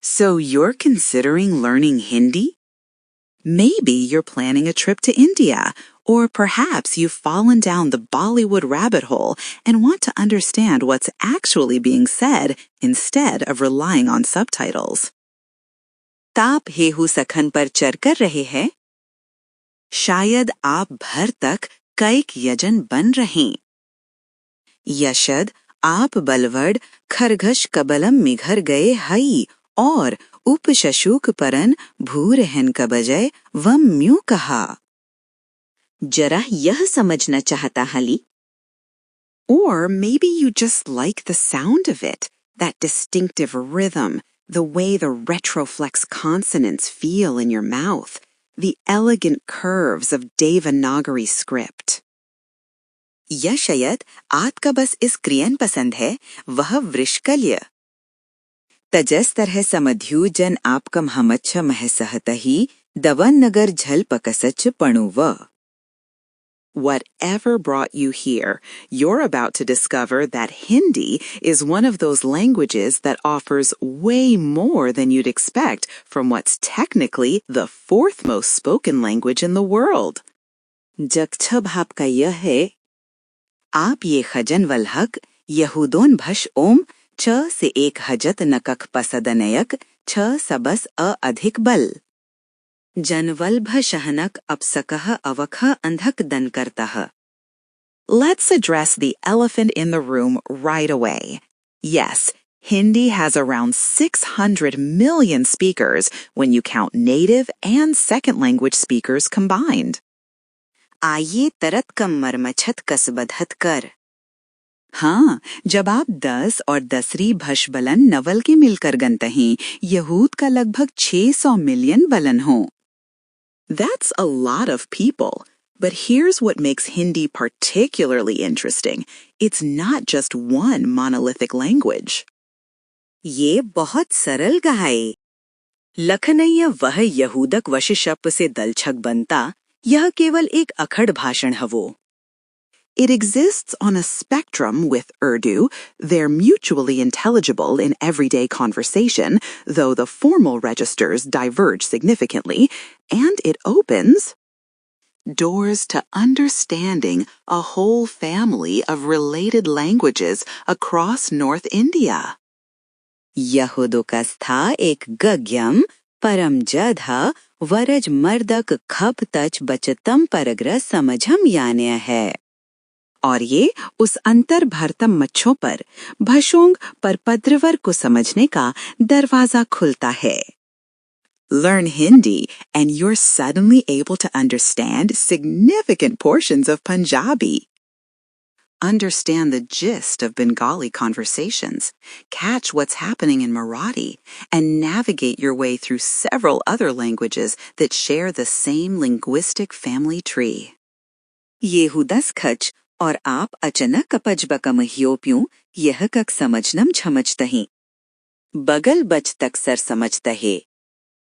So you're considering learning Hindi? Maybe you're planning a trip to India, or perhaps you've fallen down the Bollywood rabbit hole and want to understand what's actually being said instead of relying on subtitles. ताप हेहू सखन पर चढ़ कर रहे हैं? शायद आप भर तक कैक यजन बन रहें। यशद आप बलवड खरगश कबलम मिघर गए हई और उपशशुक परन भूरहन का बजय वम म्यू कहा। जरा यह समझना चाहता हली? Or maybe you just like the sound of it, that distinctive rhythm, the way the retroflex consonants feel in your mouth, the elegant curves of Devanagari script. या शायद आपका बस इस क्रियन पसंद है, वह वृषकल्य। तजस तरह समध्यु जन आपकम हमच्छ महसहतही दवन नगर झल पकसच पणुव। Whatever brought you here, you're about to discover that Hindi is one of those languages that offers way more than you'd expect from what's technically the fourth most spoken language in the world. जगछब आपका यह है, आप ये खजन वलहक यहूदोन भश ओम छ से एक हजत नकख पसदनयक छ सबस अ अधिक बल। जनवल्भ शहनक अपसकह अवख अंधक दन करतः। Let's address the elephant in the room right away. Yes, Hindi has around 600 million speakers when you count native and second language speakers combined. आइए तरत कम मरमछत कसबधत कर। हाँ, जब आप 10 और 10री भशबलन नवल के मिलकर गनते हैं, यहूद का लगभग 600 मिलियन बलन हो। That's a lot of people, but here's what makes Hindi particularly interesting. It's not just one monolithic language. ये बहुत सरल गहाए। लखनईय वह यहूदक वशशप से दलछक बनता, यह केवल एक अखड़ भाषण हवो। It exists on a spectrum with Urdu. They're mutually intelligible in everyday conversation, though the formal registers diverge significantly, and it opens doors to understanding a whole family of related languages across North India. यहूदों का स्था एक गग्यम परम जधा वरज मर्दक खप तच बचतम परग्र समझम यान्य है। और ये उस अंतर भरतम मच्छों पर भशोंग पर पद्रवर को समझने का दरवाजा खुलता है। Learn Hindi and you're suddenly able to understand significant portions of Punjabi. Understand the gist of Bengali conversations, catch what's happening in Marathi, and navigate your way through several other languages that share the same linguistic family tree. ये हुदस खच और आप अचानक अपजबकम हियोप्यूं यह कक समझनम छमझतहीं। बगल बच तक सर समझता है।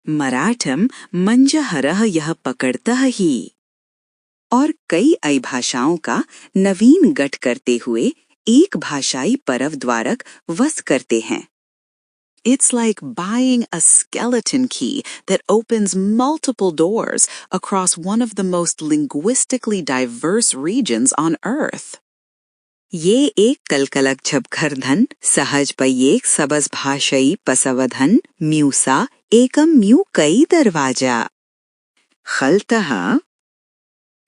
मराठम मंज हरह यह पकड़ता ही। और कई आई भाषाओं का नवीन गठ करते हुए एक भाषाई परव द्वारक वस करते हैं। It's like buying a skeleton key that opens multiple doors across one of the most linguistically diverse regions on Earth. ये एक कलकलक झपखरधन सहज पयेक सबस भाषाई पसवधन म्यूसा एकम म्यू कई दरवाजा। खलतः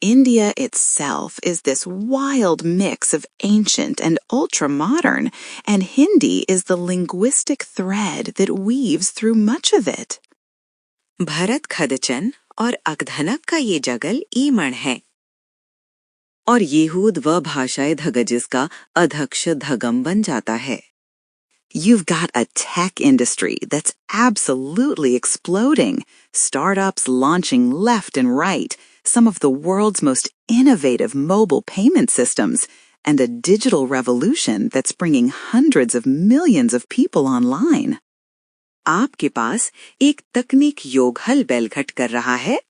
India itself is this wild mix of ancient and ultra-modern, and Hindi is the linguistic thread that weaves through much of it. Bharat खदचन और अकधनक का ये जगल ईमण है। और येहूद व भाषाएं धगजिस का अध्यक्ष धगम बन जाता है। You've got a tech industry that's absolutely exploding, startups launching left and right, some of the world's most innovative mobile payment systems, and a digital revolution that's bringing hundreds of millions of people online. आपके पास एक तकनीक योग हल बैलघट कर रहा है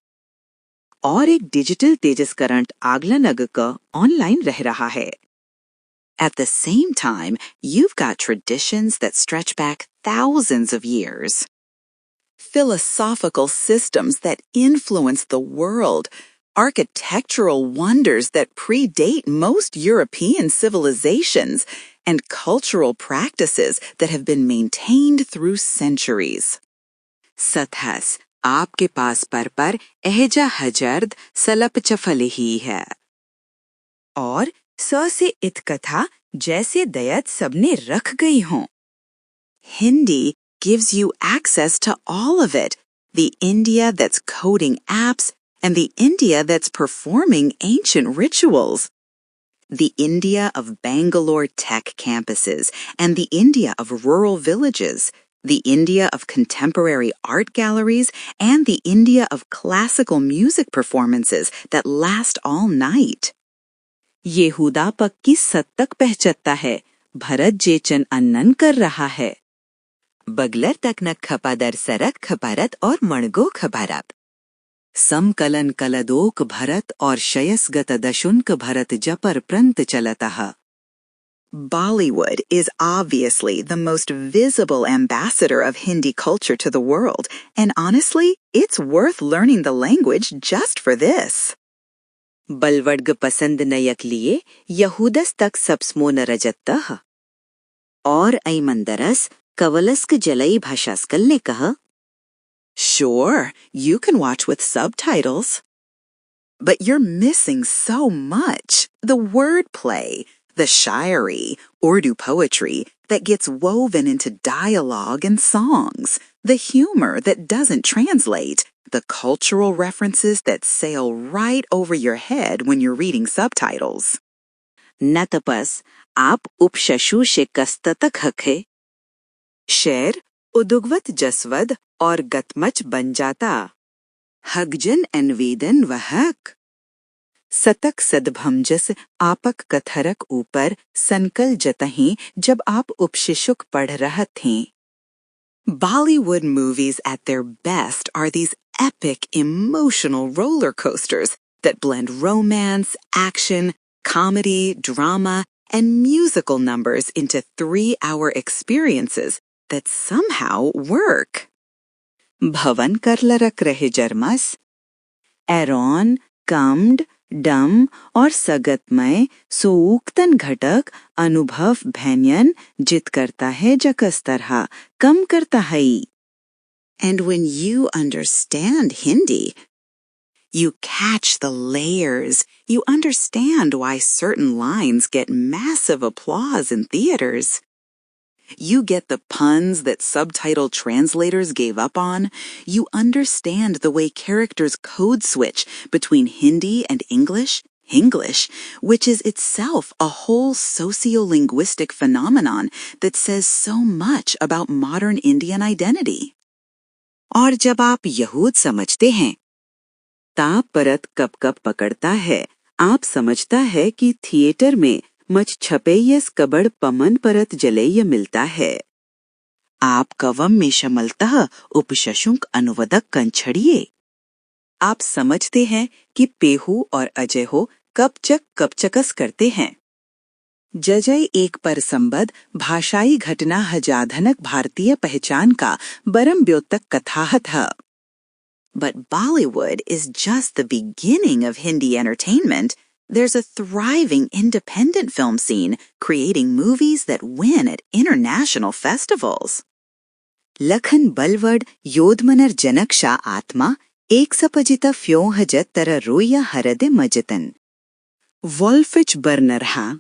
और एक डिजिटल तेजस करंट आगलनग का ऑनलाइन रह रहा है। At the same time, you've got traditions that stretch back thousands of years. philosophical systems that influence the world, architectural wonders that predate most European civilizations, and cultural practices that have been maintained through centuries. सतहस आपके पास पर एहजा हजर्द सलप चफल ही है। और स से इत कथा जैसे दयत सबने रख गई हों। Hindi gives you access to all of it, the India that's coding apps and the India that's performing ancient rituals. The India of Bangalore tech campuses and the India of rural villages, the India of contemporary art galleries and the India of classical music performances that last all night. येहूदा पक्की सत्तक पहचतता है, भरत जेचन अन्नन कर रहा है। Bugler तकनक खपादर सरक खपारत और मणगो खपारत। समकलन कलदोक भरत और शयसगत दशुनक Bharat जपर प्रंत चलतः। Bollywood is obviously the most visible ambassador of Hindi culture to the world, and honestly, it's worth learning the language just for this. बलवड्ग पसंद नयक लिए यहूदस तक सबस्मो न रजत्तः। और ऐमंदरस कवलस्क जलई भाषास्कल ने कहा, Sure, you can watch with subtitles. But you're missing so much. The wordplay, the shairi, Urdu poetry that gets woven into dialogue and songs, the humor that doesn't translate, the cultural references that sail right over your head when you're reading subtitles. नतपस आप उपशशु से कस्ततक हखे। शेर उदुगवत जसवद और गतमच बन जाता। हगजन एनवेदन वहक। सतक सदभमजस आपक कथरक ऊपर संकल जतहीं जब आप उपशिशुक पढ़ रहे थे। Bollywood movies at their best are these epic emotional roller coasters that blend romance, action, comedy, drama, and musical numbers into 3-hour experiences that somehow work. भवन करलरक रहे जर्मस। एरोन, कम्ड, डम और सगतमय सूक्तन घटक अनुभव भैन्यन जित करता है जकस तरह कम करता है। And when you understand Hindi, you catch the layers. You understand why certain lines get massive applause in theaters. You get the puns that subtitle translators gave up on. You understand the way characters code switch between Hindi and English, which is itself a whole sociolinguistic phenomenon that says so much about modern Indian identity. और जब आप यहूद समझते हैं, ताप परत cup cup पकड़ता है, आप समझता है कि थिएटर में मच छपेयस कबड़ पमन परत जलेय मिलता है। आप कवम में शमलतः उपशशुंक अनुवदक कंछड़िए। आप समझते हैं कि पेहू और अजय हो कपचकस करते हैं। जजय एक पर संबद्ध भाषाई घटना हजाधनक भारतीय पहचान का बरम ब्योतक कथाहत है। But Bollywood is just the beginning of Hindi entertainment. There's a thriving independent film scene creating movies that win at international festivals. Lakhan बलवड योधमनर जनकशा आत्मा एक सपजिता फ्यों हजत तरा रोया हरदे मजतन। Wolfich Bernarha.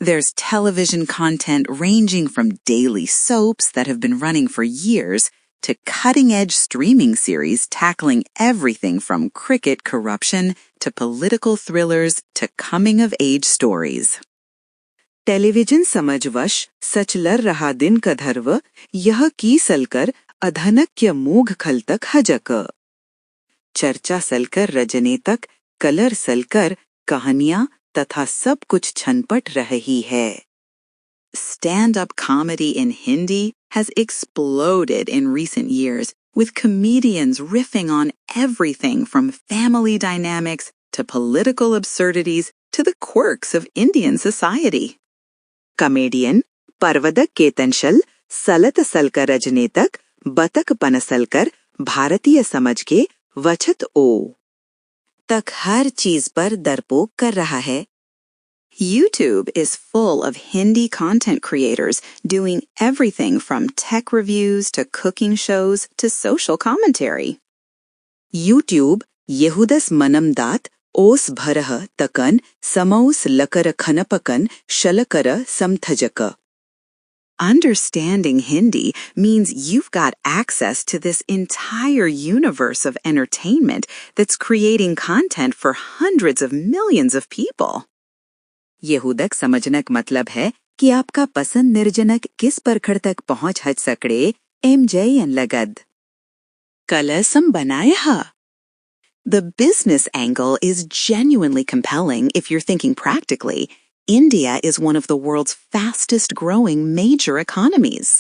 There's television content ranging from daily soaps that have been running for years to cutting-edge streaming series tackling everything from cricket corruption to political thrillers to coming-of-age stories. Television समझवश सचलर रहा दिन का धर्व यह की सलकर अधनक्य मूघ खल तक हजक। चर्चा सलकर रजने तक कलर सलकर कहानियां तथा सब कुछ छनपट रही है। Stand-up comedy in Hindi has exploded in recent years, with comedians riffing on everything from family dynamics to political absurdities to the quirks of Indian society. Comedian Parvadak Ketanshal Salat Salka Rajnetak बतक पनसलकर भारतीय समझ के वचत ओ तक हर चीज पर डरपोक कर रहा है. YouTube is full of Hindi content creators doing everything from tech reviews to cooking shows to social commentary. YouTube Yehudas manamdat os bharah takan samaus lakara khanapakan shalakara samthajaka. Understanding Hindi means you've got access to this entire universe of entertainment that's creating content for hundreds of millions of people. यहूदक समझना का मतलब है कि आपका पसंद निर्जनक किस परखड़ तक पहुंच हज सकड़े एम जयन लगद. कलसम बनाया. The business angle is genuinely compelling if you're thinking practically. India is one of the world's fastest growing major economies.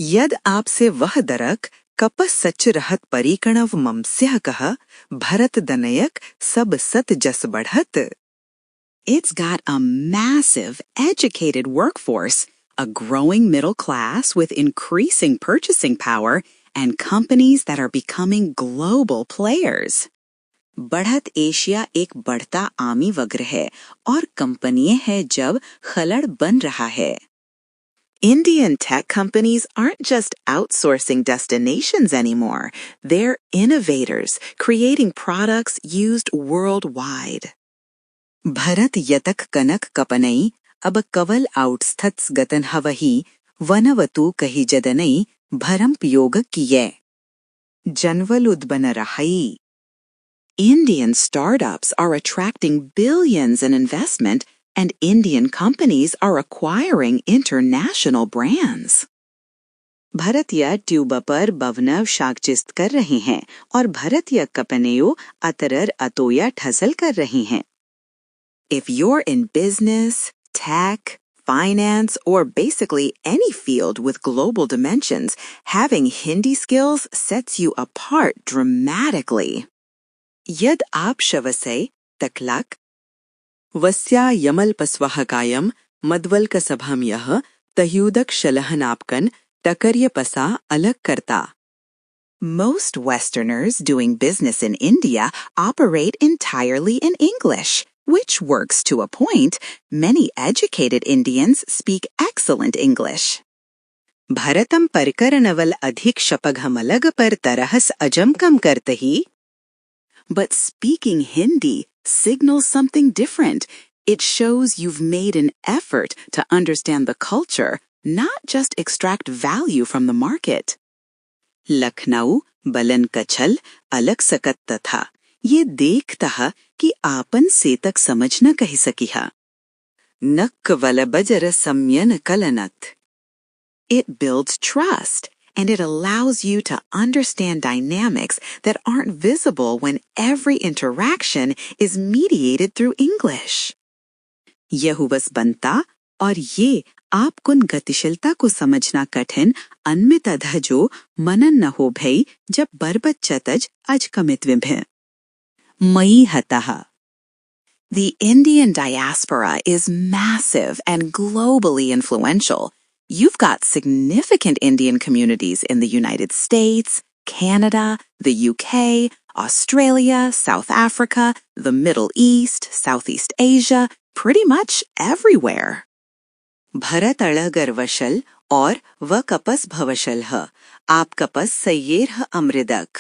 यद आपसे वह दरक कपस सच रहत परिकणव ममस्यह कह भरत दनयक सब सत जस बढ़त. It's got a massive, educated workforce, a growing middle class with increasing purchasing power, and companies that are becoming global players. बढ़त एशिया एक बढ़ता आमी वग्र है और कंपनियां हैं जब खलड़ बन रहा है. Indian tech companies aren't just outsourcing destinations anymore. They're innovators, creating products used worldwide. Bharat यतक कनक कपनई अब कवल आउटस्थत्स गतन हवही वनवतु कही जदनई भरम योग किये. जनवल उद्बन रहाई. Indian startups are attracting billions in investment and Indian companies are acquiring international brands. भारतीय ट्यूब पर बवनव शाकचिस्त कर रहे हैं और भारतीय कंपनियों अतरर अतोया ठसल कर रही हैं. If you're in business, tech, finance, or basically any field with global dimensions, having Hindi skills sets you apart dramatically. Yad aap shavase taklak वस्या यमल पस्वाहकायम मदवल का सभाम यह तह्यूदक शलहनापकन तकर्य पसा अलग करता. Most Westerners doing business in India operate entirely in English, which works to a point. Many educated Indians speak excellent English. भरतम परिकरनवल अधिक शपघमलग पर तरहस अजम कम करते ही. But speaking Hindi signals something different. It shows you've made an effort to understand the culture, not just extract value from the market. Lucknow बलन कछल अलग सकत था. ये देखता कि आपन से तक समझ न कही सकिहा. नक्क वल buzzer सम्यन कलनत. It builds trust and it allows you to understand dynamics that aren't visible when every interaction is mediated through English. यहुवस बनता और ये आपकुन गतिशीलता को समझना कठिन अन्मित अधजो मनन न हो भई जब बरबत चतज अजकमित विभे. मई हतः. The Indian diaspora is massive and globally influential. You've got significant Indian communities in the United States, Canada, the UK, Australia, South Africa, the Middle East, Southeast Asia, pretty much everywhere. Bharat अळगर वशल और व कपस भवशल ह आप कपस सय्येर ह अमृदक.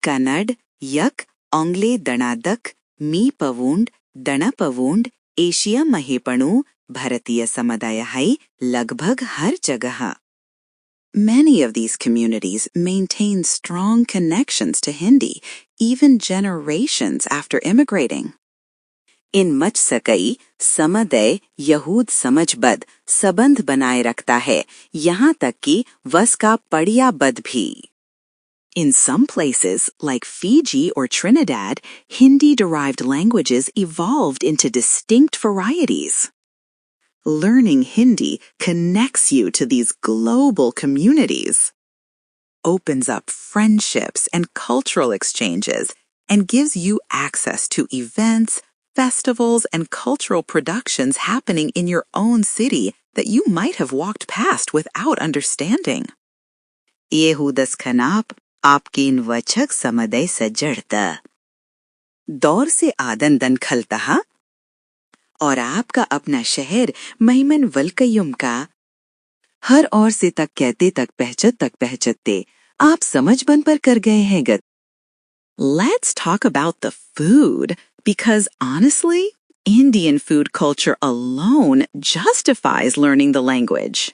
कन्नड़ यक ऑंग्ले दणादक मी पवुंड दणा पवुंड Asia महेपणु भारतीय समुदाय है लगभग हर जगह. Many of these communities maintain strong connections to Hindi, even generations after immigrating. In much सकई समुदाय यहूद समझबद संबंध बनाए रखता है, यहाँ तक कि वस का पड़िया बद भी. In some places, like Fiji or Trinidad, Hindi-derived languages evolved into distinct varieties. Learning Hindi connects you to these global communities, opens up friendships and cultural exchanges, and gives you access to events, festivals, and cultural productions happening in your own city that you might have walked past without understanding. येहूदस खनाप आपकीन वचक समदय सज्जड़ता दौर से आदन दन खलता और आपका अपना शहर महिमन वलकयुम का हर ओर से तक कहते तक पहचतते आप समझ बन पर कर गए हैं गत. Let's talk about the food because honestly, Indian food culture alone justifies learning the language.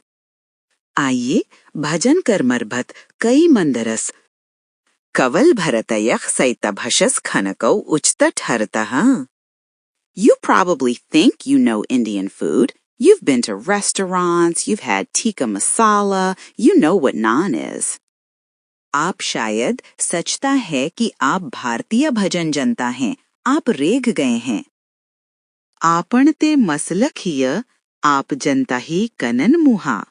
आइए भजन कर मरभत कई मंदरस कवल भरतयख सैता भशस खनकौ उचता ठरता. You probably think you know Indian food. You've been to restaurants, you've had tikka masala, you know what naan is. आप शायद सचता है कि आप भारतीय भजन जनता हैं, आप रेग गए हैं. आपण ते मसलखिय आप जनता ही कनन मुहा.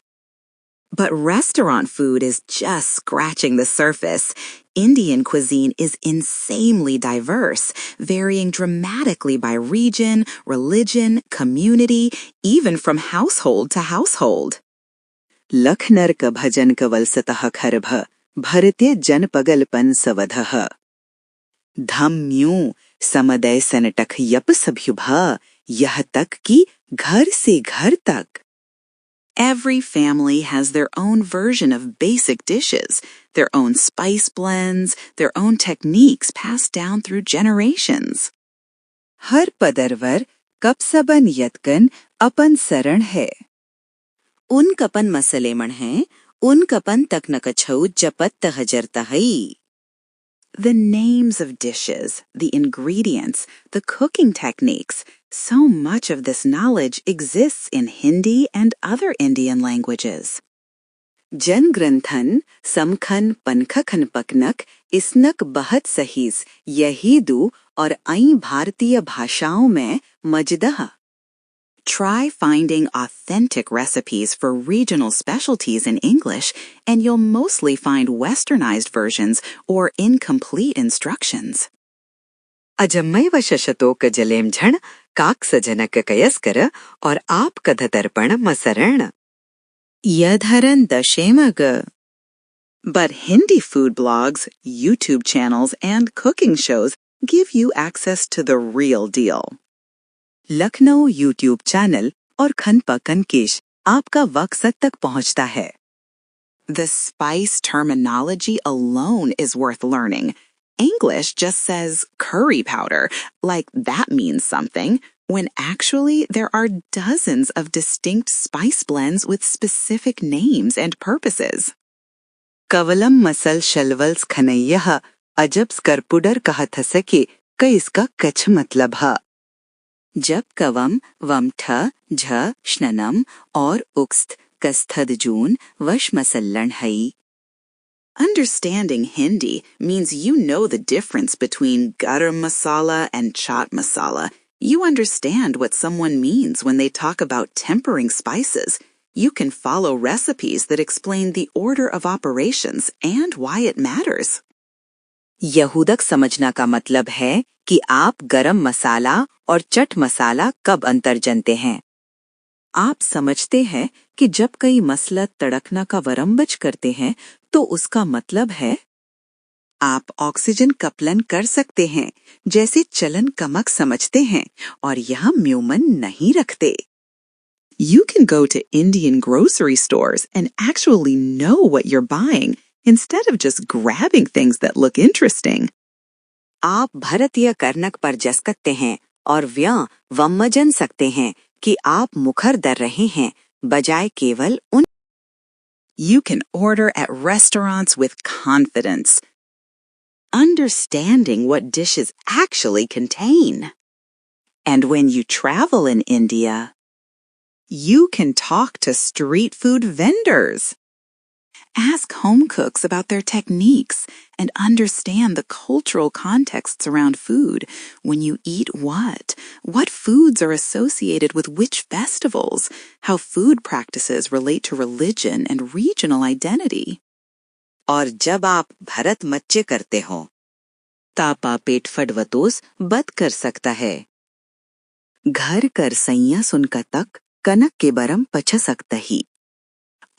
But restaurant food is just scratching the surface. Indian cuisine is insanely diverse, varying dramatically by region, religion, community, even from household to household. लखनर का भजन कवल सतह खरभ, भरते जनपगलपन सवधः. धम्यू समदय सनटक यप सभ्युभ, यह तक कि घर से घर तक. Every family has their own version of basic dishes, their own spice blends, their own techniques passed down through generations. हर पदरवर कपसबन यतकन अपन सरण है. उन कपन मसलेमण हैं, उन कपन तक नकछौ जपत तहजरता है. The names of dishes, the ingredients, the cooking techniques, so much of this knowledge exists in Hindi and other Indian languages. जन ग्रंथन समखन पनखखन पकनक इसनक बहत सहीस यही दू और आई भारतीय भाषाओं में मजदह. Try finding authentic recipes for regional specialties in English, and you'll mostly find westernized versions or incomplete instructions. अजम्मय व शशतोक जलेम झण काक सजनक कयस्कर और आप कधतर्पण मसरण. यधरन दशेमग. But Hindi food blogs, YouTube channels, and cooking shows give you access to the real deal. Lucknow YouTube channel और खनपा कनकेश आपका मकसद तक पहुंचता है. The spice terminology alone is worth learning. English just says curry powder, like that means something, when actually there are dozens of distinct spice blends with specific names and purposes. कवलम मसल शलवल्स खनैयह अजब स्करपुडर कहत सके क इसका कछ मतलब है. जब कवम वमठ झ श्ननम और उक्स्त कस्थद जून वश मसल्लन हई. Understanding Hindi means you know the difference between garam masala and chaat masala. You understand what someone means when they talk about tempering spices. You can follow recipes that explain the order of operations and why it matters. यहूदक समझना का मतलब है कि आप गरम मसाला और चट मसाला कब अंतर जानते हैं. आप समझते हैं कि जब कई मसला तड़कना का वरम्बच करते हैं तो उसका मतलब है आप ऑक्सीजन कपलन कर सकते हैं जैसे चलन कमक समझते हैं और यहाँ म्यूमन नहीं रखते. You can go to Indian grocery stores and actually know what you're buying instead of just grabbing things that look interesting. आप भारतीय कर्नक पर जसकते हैं और व्यां वम्मजन सकते हैं कि आप मुखर दर रहे हैं बजाय केवल उन. You can order at restaurants with confidence, understanding what dishes actually contain. And when you travel in India, you can talk to street food vendors. Ask home cooks about their techniques and understand the cultural contexts around food. When you eat what foods are associated with which festivals, how food practices relate to religion and regional identity. और जब आप भरत मच्चे करते हो, तापा पेट फडवतोस बद कर सकता है. घर कर सैया सुनका तक कनक के बरम पछ सकता ही.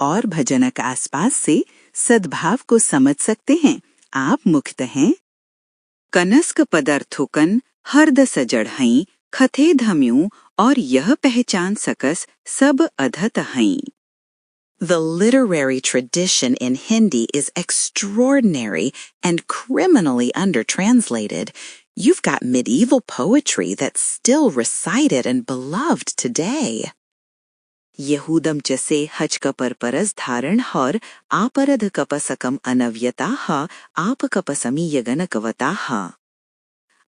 और भजनक आसपास से सद्भाव को समझ सकते हैं। आप मुक्त हैं। कनस्क पदार्थोकन हर्द सजड़ हई खथे धम्यू और यह पहचान सकस सब अधत हई। The literary tradition in Hindi is extraordinary and criminally undertranslated. You've got medieval poetry that's still recited and beloved today. यहूदम चसे हच कपर परस धारण हर आपरध कपसकम अनव्यताः आप कपसमी यगन कवताः।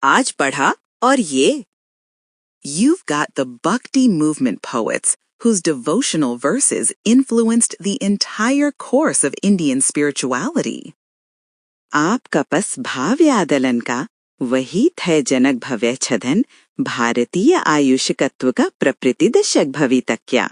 आज पढ़ा और ये। You've got the Bhakti movement poets whose devotional verses influenced the entire course of Indian spirituality. आप कपस भाव्यादलन का वही थे जनक भव्य छदन भारतीय आयुषकत्व का प्रप्रतिदशक भवितक्या।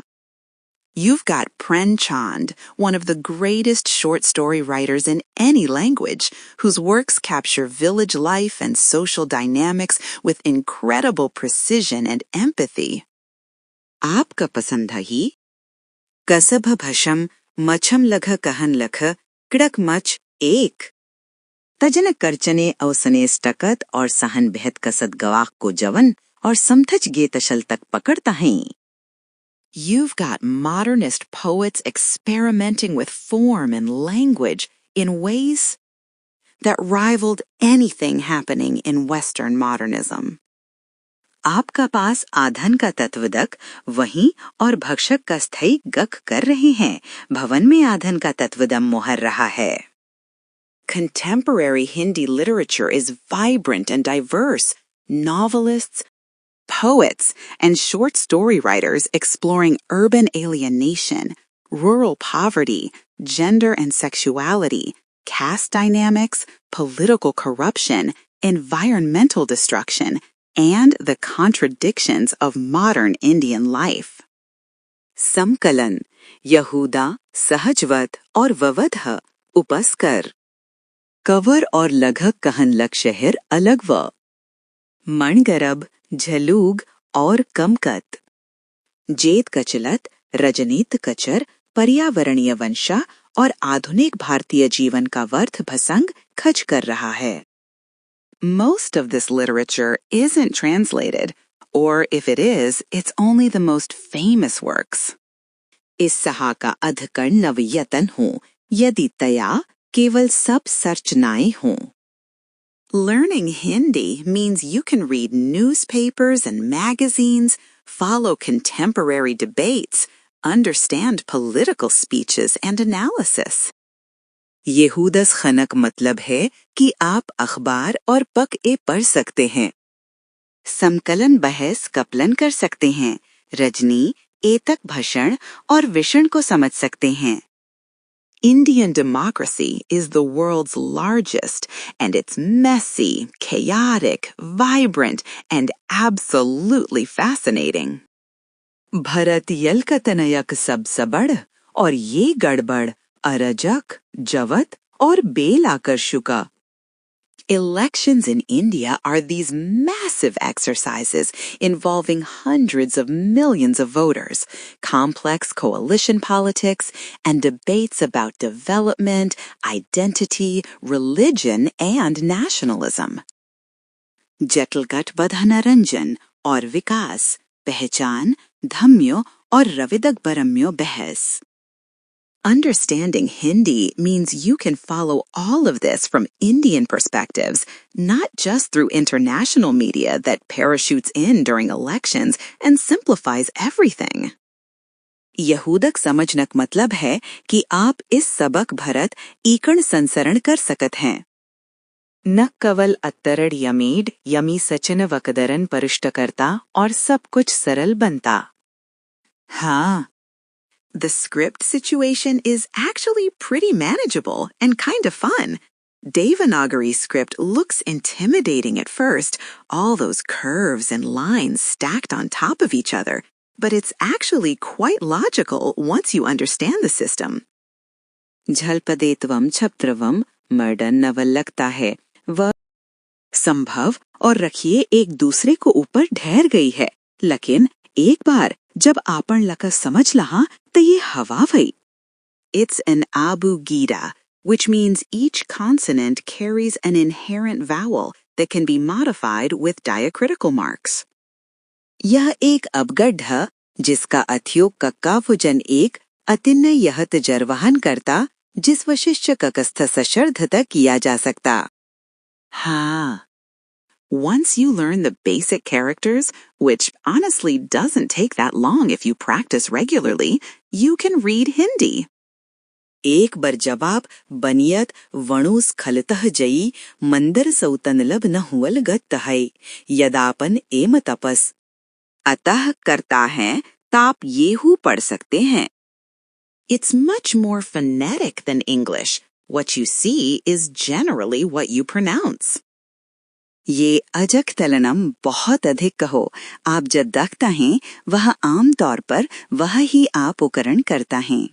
You've got Pren Chand, one of the greatest short story writers in any language, whose works capture village life and social dynamics with incredible precision and empathy. आपका पसंद ही कसभ भशम मछम लघ कहन लख किड़क मच एक तजन करचने अवसने स्टकत और सहन बेहद कसद गवाक को जवन और समथच गे तशल तक पकड़ता हैं। You've got modernist poets experimenting with form and language in ways that rivaled anything happening in Western modernism. आपका पास आधन का तत्वदक वहीं और भक्षक का स्थायी गक कर रहे हैं। भवन में आधन का तत्वदम मोहर रहा है। Contemporary Hindi literature is vibrant and diverse. Novelists, poets, and short story writers exploring urban alienation, rural poverty, gender and sexuality, caste dynamics, political corruption, environmental destruction, and the contradictions of modern Indian life. Samkalan, Yahuda, Sahajvat और ववध उपस्कर। Cover और लघक कहन लग शहर अलग व मणगरब, झलूग और कमकत। जेत कचलत, रजनीत कचर, पर्यावरणीय वंशा और आधुनिक भारतीय जीवन का वर्थ भसंग खच कर रहा है। Most of this literature isn't translated, or if it is, it's only the most famous works. इस सहा का अधकर्ण नवयतन हूँ, यदि तया केवल सब सर्चनाएं हों। Learning Hindi means you can read newspapers and magazines, follow contemporary debates, understand political speeches and analysis. यहूदस खनक मतलब है कि आप अखबार और पक-ए पढ़ सकते हैं। समकलन बहस कपलन कर सकते हैं। रजनी, एतक भाषण और विषण को समझ सकते हैं। Indian democracy is the world's largest, and it's messy, chaotic, vibrant, and absolutely fascinating. Bharat यल का तनयक सब सबड़ और ये गड़बड़ अरजक, जवत और bell आकर्षुका। Elections in India are these massive exercises involving hundreds of millions of voters, complex coalition politics, and debates about development, identity, religion, and nationalism. जटिल गठबंधन और विकास, पहचान, धम्यो और रविदक बरम्यो बहस। Understanding Hindi means you can follow all of this from Indian perspectives, not just through international media that parachutes in during elections and simplifies everything. यहूदक समझनक मतलब है कि आप इस सबक भरत ईकण संसरण कर सकत हैं। न कवल अत्तरड़ यमीड यमी सचिन वकदरन परिष्ट करता और सब कुछ सरल बनता। हाँ, the script situation is actually pretty manageable and kind of fun. Devanagari script looks intimidating at first, all those curves and lines stacked on top of each other, but it's actually quite logical once you understand the system. झलपदेत्वम छपत्रवम मर्डन नवल लगता है वह संभव और रखिए एक दूसरे को ऊपर ढेर गई है, लेकिन एक बार जब आपन लका समझ लहा तो ये हवा भई। It's an abugida, which means each consonant carries an inherent vowel that can be modified with diacritical marks. यह एक अपगढ़ है जिसका अथयोग कक्का भुजन एक अतिन्य यहत जरवहन करता जिस वशिष्ठ ककस्थ सशर्ध तक किया जा सकता. हाँ. Once you learn the basic characters, which honestly doesn't take that long if you practice regularly, you can read Hindi. एक बार जवाब बनियत वणुस खलतः जई मंदर सौतन लब न हुअल गत है यदापन एम तपस. अतः करता है ताप येहू पढ़ सकते हैं. It's much more phonetic than English. What you see is generally what you pronounce. ये अजक तलनम बहुत अधिक कहो. आप जब दखता हैं वह आम तौर पर वह ही आप उकरण करता हैं.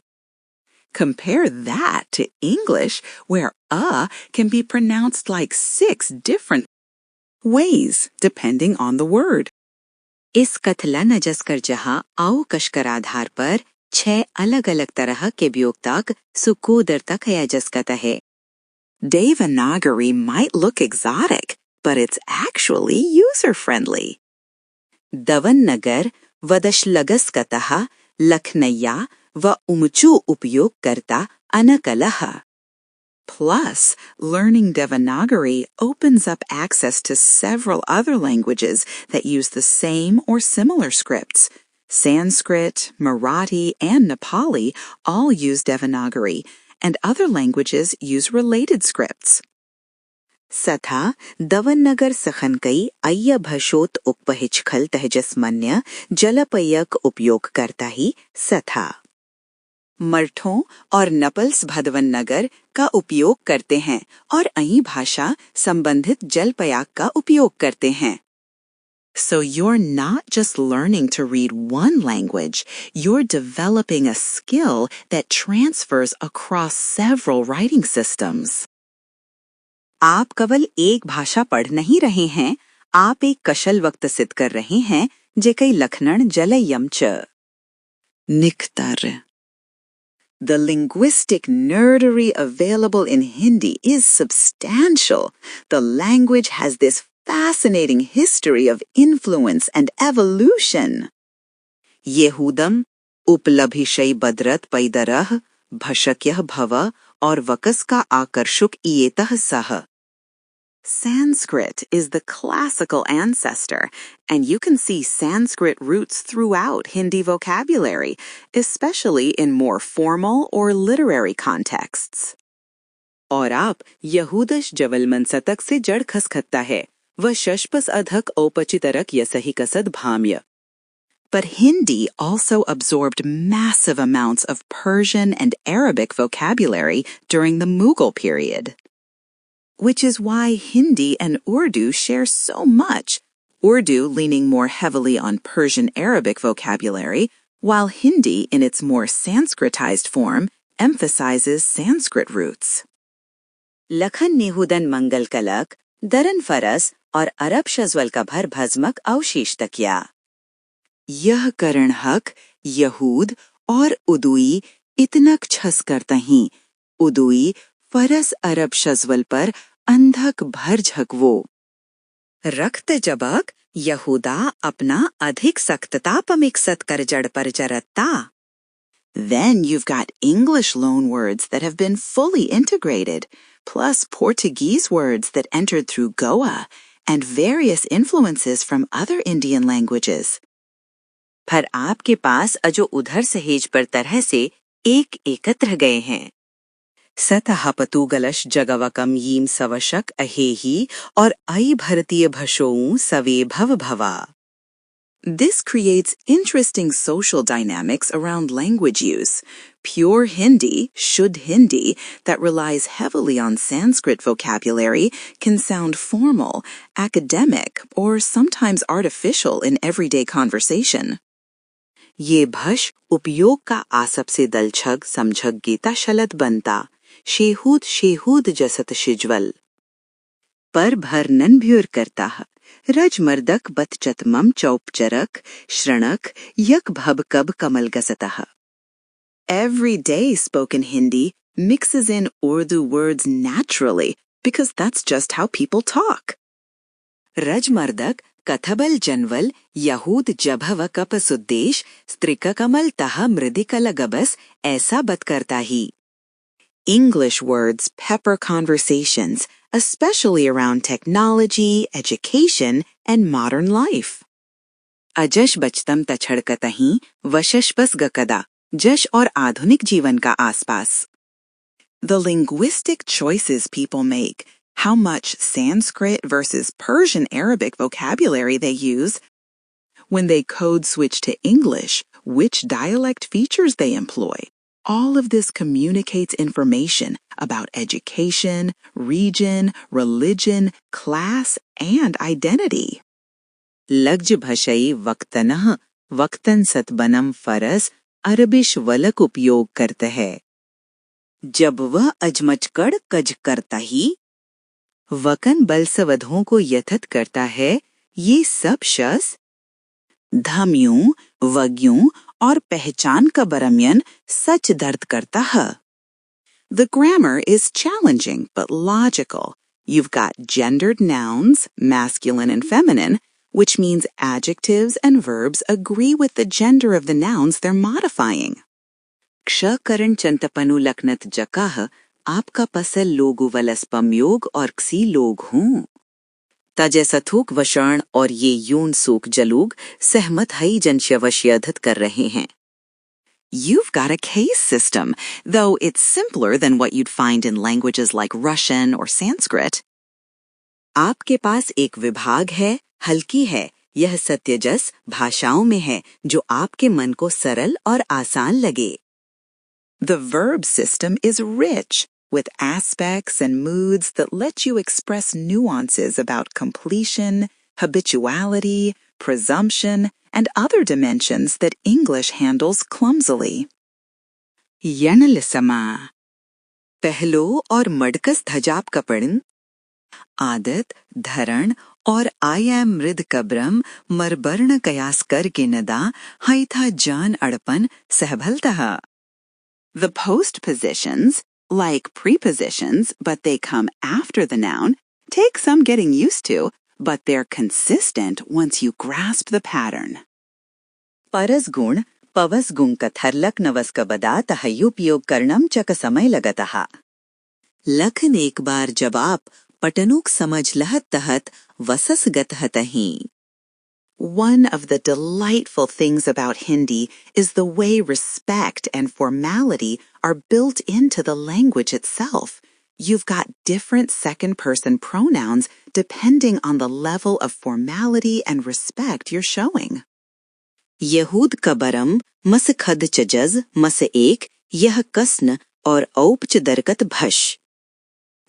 Compare that to English, where a can be pronounced like 6 different ways, depending on the word. इस कथला नजस्कर जहाँ आओ कशकर आधार पर 6 अलग-अलग तरह के व्योक्तक सुकूदर तक यजस्कता है. Devanagari might look exotic, but it's actually user-friendly. दवन नगर वदशलगस्कतः लखनैया व उमचू उपयोग करता अनकलह. Plus, learning Devanagari opens up access to several other languages that use the same or similar scripts. Sanskrit, Marathi, and Nepali all use Devanagari, and other languages use related scripts. सथा दवनगर सखनकई अय्य भशोत उपहिचखल तहजस्मन्य जलपयक उपयोग करता ही सथा. मराठों और नपल्स भदवन नगर का उपयोग करते हैं और अई भाषा संबंधित जलपयाक का उपयोग करते हैं. So you're not just learning to read one language, you're developing a skill that transfers across several writing systems. आप केवल एक भाषा पढ़ नहीं रहे हैं, आप एक कशल वक्त सिद्ध कर रहे हैं जेकई लखनण जलयम च. निकतर. The linguistic nerdery available in Hindi is substantial. The language has this fascinating history of influence and evolution. येहूदम उपलभिषय बदरत पैदरह भशक्यः भव और वकस का आकर्षुक इयेतः सह. Sanskrit is the classical ancestor, and you can see Sanskrit roots throughout Hindi vocabulary, especially in more formal or literary contexts. और आप यहूदश जवलमन सतक से जड़ खसखत्ता है, व शशपस अधक औपचितरक यसही कसद भाम्य. But Hindi also absorbed massive amounts of Persian and Arabic vocabulary during the Mughal period. Which is why Hindi and Urdu share so much, Urdu leaning more heavily on Persian Arabic vocabulary, while Hindi in its more Sanskritized form emphasizes Sanskrit roots. Lakhan निहुदन मंगल कलक, दरन फरस और अरब शज्वल का भर भस्मक अवशेष तकिया. यह करण हक, यहूद और उदुई इतनक छस करता ही, उदुई फरस अरब शज्वल पर अंधक भर झकवो. रक्त जबक यहूदा अपना अधिक सख्तता पमिक्सत कर जड़ पर जरत्ता. Then you've got English loan words that have been fully integrated, plus Portuguese words that entered through Goa, and various influences from other Indian languages. पर आपके पास अजो उधर सहेज पर तरह से एक एकत्र गए हैं. सतः पतुगलश जगवकम यीम सवशक अहेही और आई भरतीय भशोऊ सवे भव भवा. This creates interesting social dynamics around language use. Pure Hindi, Shuddh Hindi, that relies heavily on Sanskrit vocabulary can sound formal, academic, or sometimes artificial in everyday conversation. ये भश उपयोग का आसप से दलछग समझग गीता शलत बनता, शेहूद जसत शिज्वल. पर भर नन भ्योर करता, रजमर्दक बत चतमम चौपचरक, श्रणक यक भब कब कमल गसतः. Everyday spoken Hindi mixes in Urdu words naturally because that's just how people talk. रजमर्दक कथबल Janwal यहूद जभव कप सुद्देश स्त्रिककमल तह मृदिकल गबस ऐसा बत करता ही. English words pepper conversations, especially around technology, education, and modern life. अजश बचतम तछड़कतहीं वशशपस गकदा जश और आधुनिक जीवन का आसपास. The linguistic choices people make, how much Sanskrit versus Persian Arabic vocabulary they use, when they code switch to English, which dialect features they employ. All of this communicates information about education, region, religion, class, and identity. लग्ज भशई वक्तनः वक्तन सतबनम फरस अरबिश वलक उपयोग करते हैं. जब वह अजमचकड़ कज करता ही वकन बलसवधों को यथत करता है, ये सब शस धम्यों, वग्यों और पहचान का बरमयन सच दर्द करता है. The grammar is challenging but logical. You've got gendered nouns, masculine and feminine, which means adjectives and verbs agree with the gender of the nouns they're modifying. क्षकरण चंतपनु लक्नत जकाह आपका पसल लोगु वलस्पम योग और क्सी लोग हूँ. तजसथुक वषण और ये यून सूक जलूग सहमत हई जनश्यवश्यधत कर रहे हैं. You've got a case system, though it's simpler than what you'd find in languages like Russian or Sanskrit. आपके पास एक विभाग है, हल्की है, यह सत्यजस भाषाओं में है जो आपके मन को सरल और आसान लगे. The verb system is rich, with aspects and moods that let you express nuances about completion, habituality, presumption, and other dimensions that English handles clumsily. यणलिसमा पहलो और मडकस धजाब कपड़न आदत धरण और आया मृद कब्रम मरबर्ण कयास कर के नदा हई था जान अड़पन सहभलतहा. The postpositions, like prepositions, but they come after the noun, take some getting used to, but they're consistent once you grasp the pattern. परस गुण पवस गुण कथरलक नवस का बदा तहयुपयोग करनम चक समय लगतहा. लखन एक बार जब आप पटनुक समझ लहत तहत वसस गतहतहीं. One of the delightful things about Hindi is the way respect and formality are built into the language itself. You've got different second-person pronouns depending on the level of formality and respect you're showing. यहूद कबरम मस खद चजज मस एक यह कस्न और औपच दरकत भश.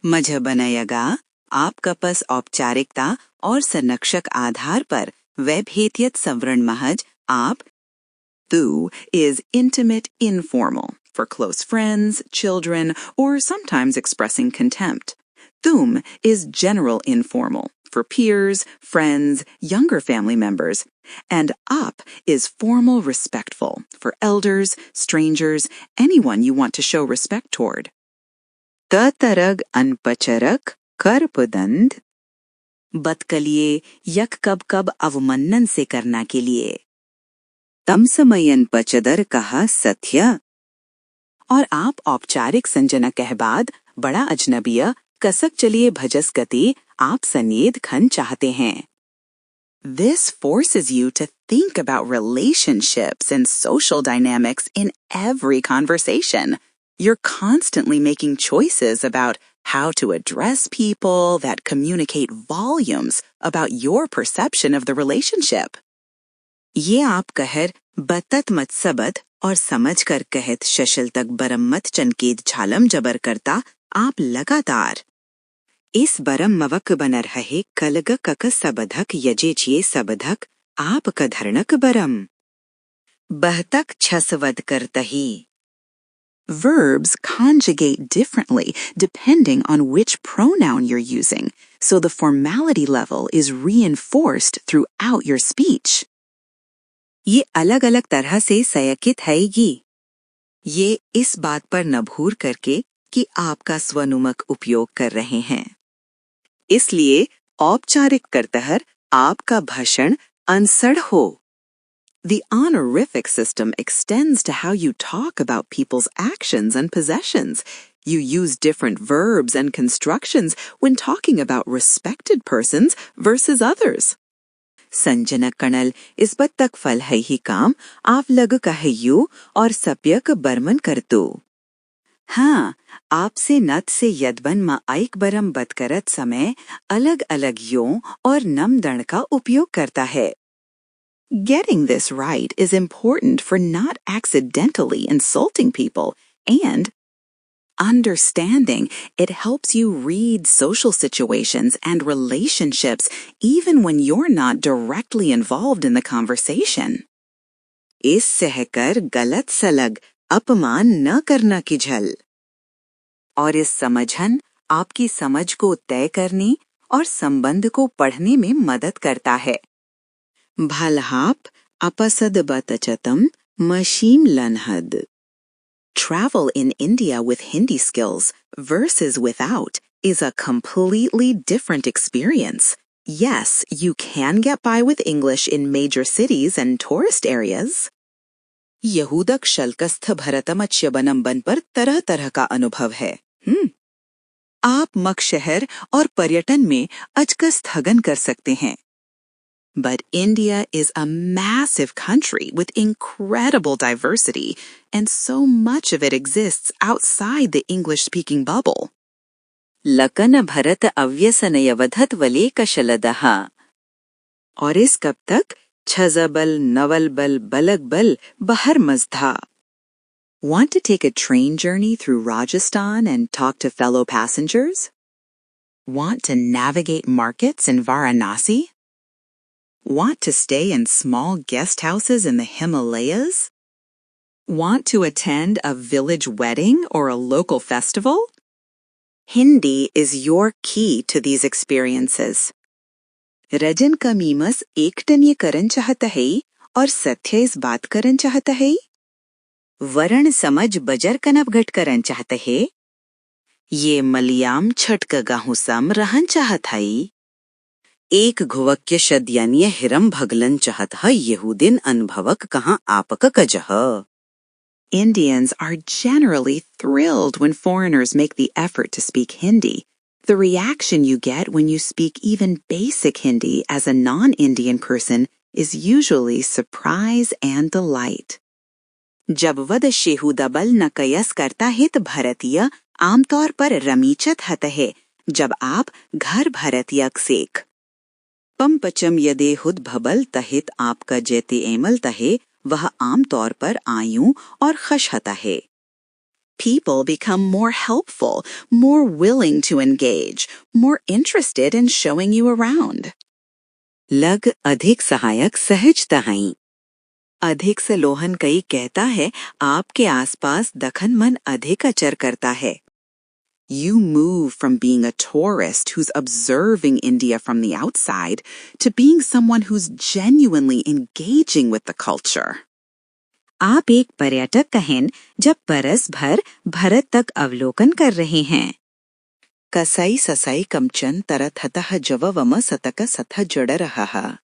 मझ बनयगा आपका पस औपचारिकता और संरक्षक आधार पर वैभेतियत सवर्ण महज आप. Thu is intimate informal for close friends, children, or sometimes expressing contempt. Thum is general informal for peers, friends, younger family members. And ap is formal respectful for elders, strangers, anyone you want to show respect toward. Tatarag anpacharak karpudand बतकलिए यक कब कब अवमन्नन से करना के लिए. तमसमयन पचदर कहा सत्य. और आप औपचारिक संजना कहबाद बड़ा अजनबिया कसक चलिए भजस गति आप सनियद खन चाहते हैं. This forces you to think about relationships and social dynamics in every conversation. You're constantly making choices about how to address people that communicate volumes about your perception of the relationship. ये आप कहर बतत मत सबद और समझ कर कहत शशल तक बरम्मत चनकेद छालम जबर करता आप लगातार. इस बरम मवक बन रहे कलग कक सबधक यजेचिए सबधक आप कधरणक बरम. बहतक छसवद करतही. Verbs conjugate differently depending on which pronoun you're using, so the formality level is reinforced throughout your speech. ये अलग-अलग तरह से सयकित हैगी. ये इस बात पर नभूर करके कि आपका स्वनुमक उपयोग कर रहे हैं। इसलिए औपचारिक करतहर आपका भाषण अनसड़ हो। The honorific system extends to how you talk about people's actions and possessions. You use different verbs and constructions when talking about respected persons versus others. Sanjana कणल इस बद तक फल है ही काम आप लग कहयू और सप्यक बर्मन करतू। हाँ, आपसे नत से यदबन मा आइक बरम बद करत समय अलग अलग यो और नमदण का उपयोग करता है। Getting this right is important for not accidentally insulting people, and understanding it helps you read social situations and relationships even when you're not directly involved in the conversation. इस सहकर गलत सलग अपमान न करना की झल। और इस समझन आपकी समझ को तय करने और संबंध को पढ़ने में मदद करता है। भलहाप अपसद बतचतम मशीम लनहद। Travel in India with Hindi skills versus without is a completely different experience. Yes, you can get by with English in major cities and tourist areas. यहूदक शल्कस्थ भरतमच्य बनम्बन पर तरह तरह का अनुभव है। आप मक शहर और पर्यटन में अचकस स्थगन कर सकते हैं। But India is a massive country with incredible diversity, and so much of it exists outside the English-speaking bubble. लकन Bharat अव्यसनयवधत वलेकशलदः। और इस कब तक छजबल नवल बल बलग बल बहर मजधा। Want to take a train journey through Rajasthan and talk to fellow passengers? Want to navigate markets in Varanasi? Want to stay in small guest houses in the Himalayas? Want to attend a village wedding or a local festival? Hindi is your key to these experiences. रजन का memes एकटन ये करन चाहता है और सत्य इस बात करन चाहता है। वरण समझ बजर कनब घट करन चाहता है। ये मलियाम छटक गाहुसम रहन चाहत है। एक घुवक्य शद्यान्य हिरम भगलन चाहत है यहूदिन अनुभवक कहाँ आपक कजह। Indians are generally thrilled when foreigners make the effort to speak Hindi. The reaction you get when you speak even basic Hindi as a non-Indian person is usually surprise and delight. जब वद शेहुदबल न कयस करता है तो भारतीय आमतौर पर रमीचत हत है जब आप घर भारतीय सेख। पंपचम यदे हुद भबल तहित आपका जैते एमल तहे वह आमतौर पर आयु और खश हता है। People become more helpful, more willing to engage, more interested in showing you around. लग अधिक सहायक सहजता हैं। अधिक सलोहन कई कहता है आपके आसपास दखन मन अधिक अचर करता है। You move from being a tourist who's observing India from the outside to being someone who's genuinely engaging with the culture. आप एक पर्यटक कहें जब बरस भर भारत तक अवलोकन कर रहे हैं। कसाई ससाई कमचन तरत हतः जववम सतक सतः जड़ रहा।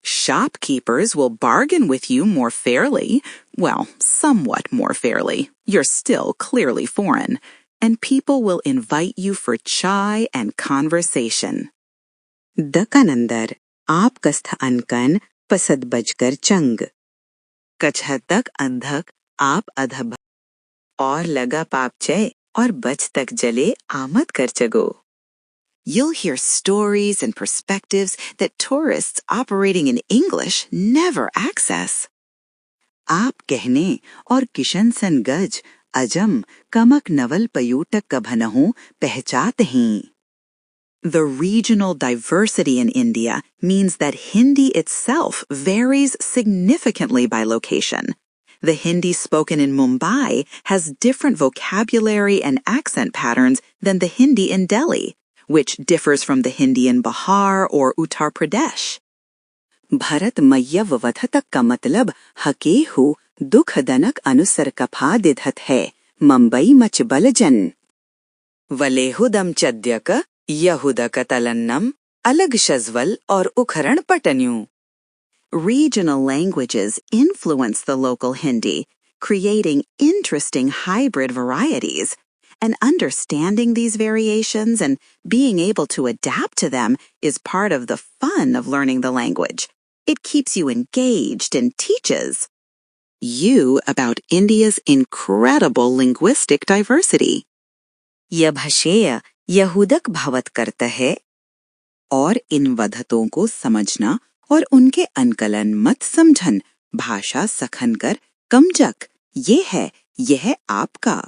Shopkeepers will bargain with you more fairly, well, somewhat more fairly. You're still clearly foreign. And people will invite you for chai and conversation. दकानंदर आप कस्थ अनकन पसद बजकर चंग। कछह तक अंधक आप अधब और लगा पापचे और बच तक जले आमद कर चगो। You'll hear stories and perspectives that tourists operating in English never access. आप कहने और किशन सन गज अजम कमक नवल पयूटक कभनहु पहचात हैं। The regional diversity in India means that Hindi itself varies significantly by location. The Hindi spoken in Mumbai has different vocabulary and accent patterns than the Hindi in Delhi, which differs from the Hindi in Bihar or Uttar Pradesh. Bharat मय्यव वधतक का मतलब हके who दुखदनक अनुसर कफा दिधत है Mumbai much बलजन वलेहुदम चद्यक यहुदक तलन्नम अलग शज्वल और उखरण पटन्यू. Regional languages influence the local Hindi, creating interesting hybrid varieties. And understanding these variations and being able to adapt to them is part of the fun of learning the language. It keeps you engaged and teaches you about India's incredible linguistic diversity. यह भाषेय यहूदक भावत करता है और इन वधतों को समझना और उनके अनकलन मत समझन भाषा सखन कर कमजक यह आपका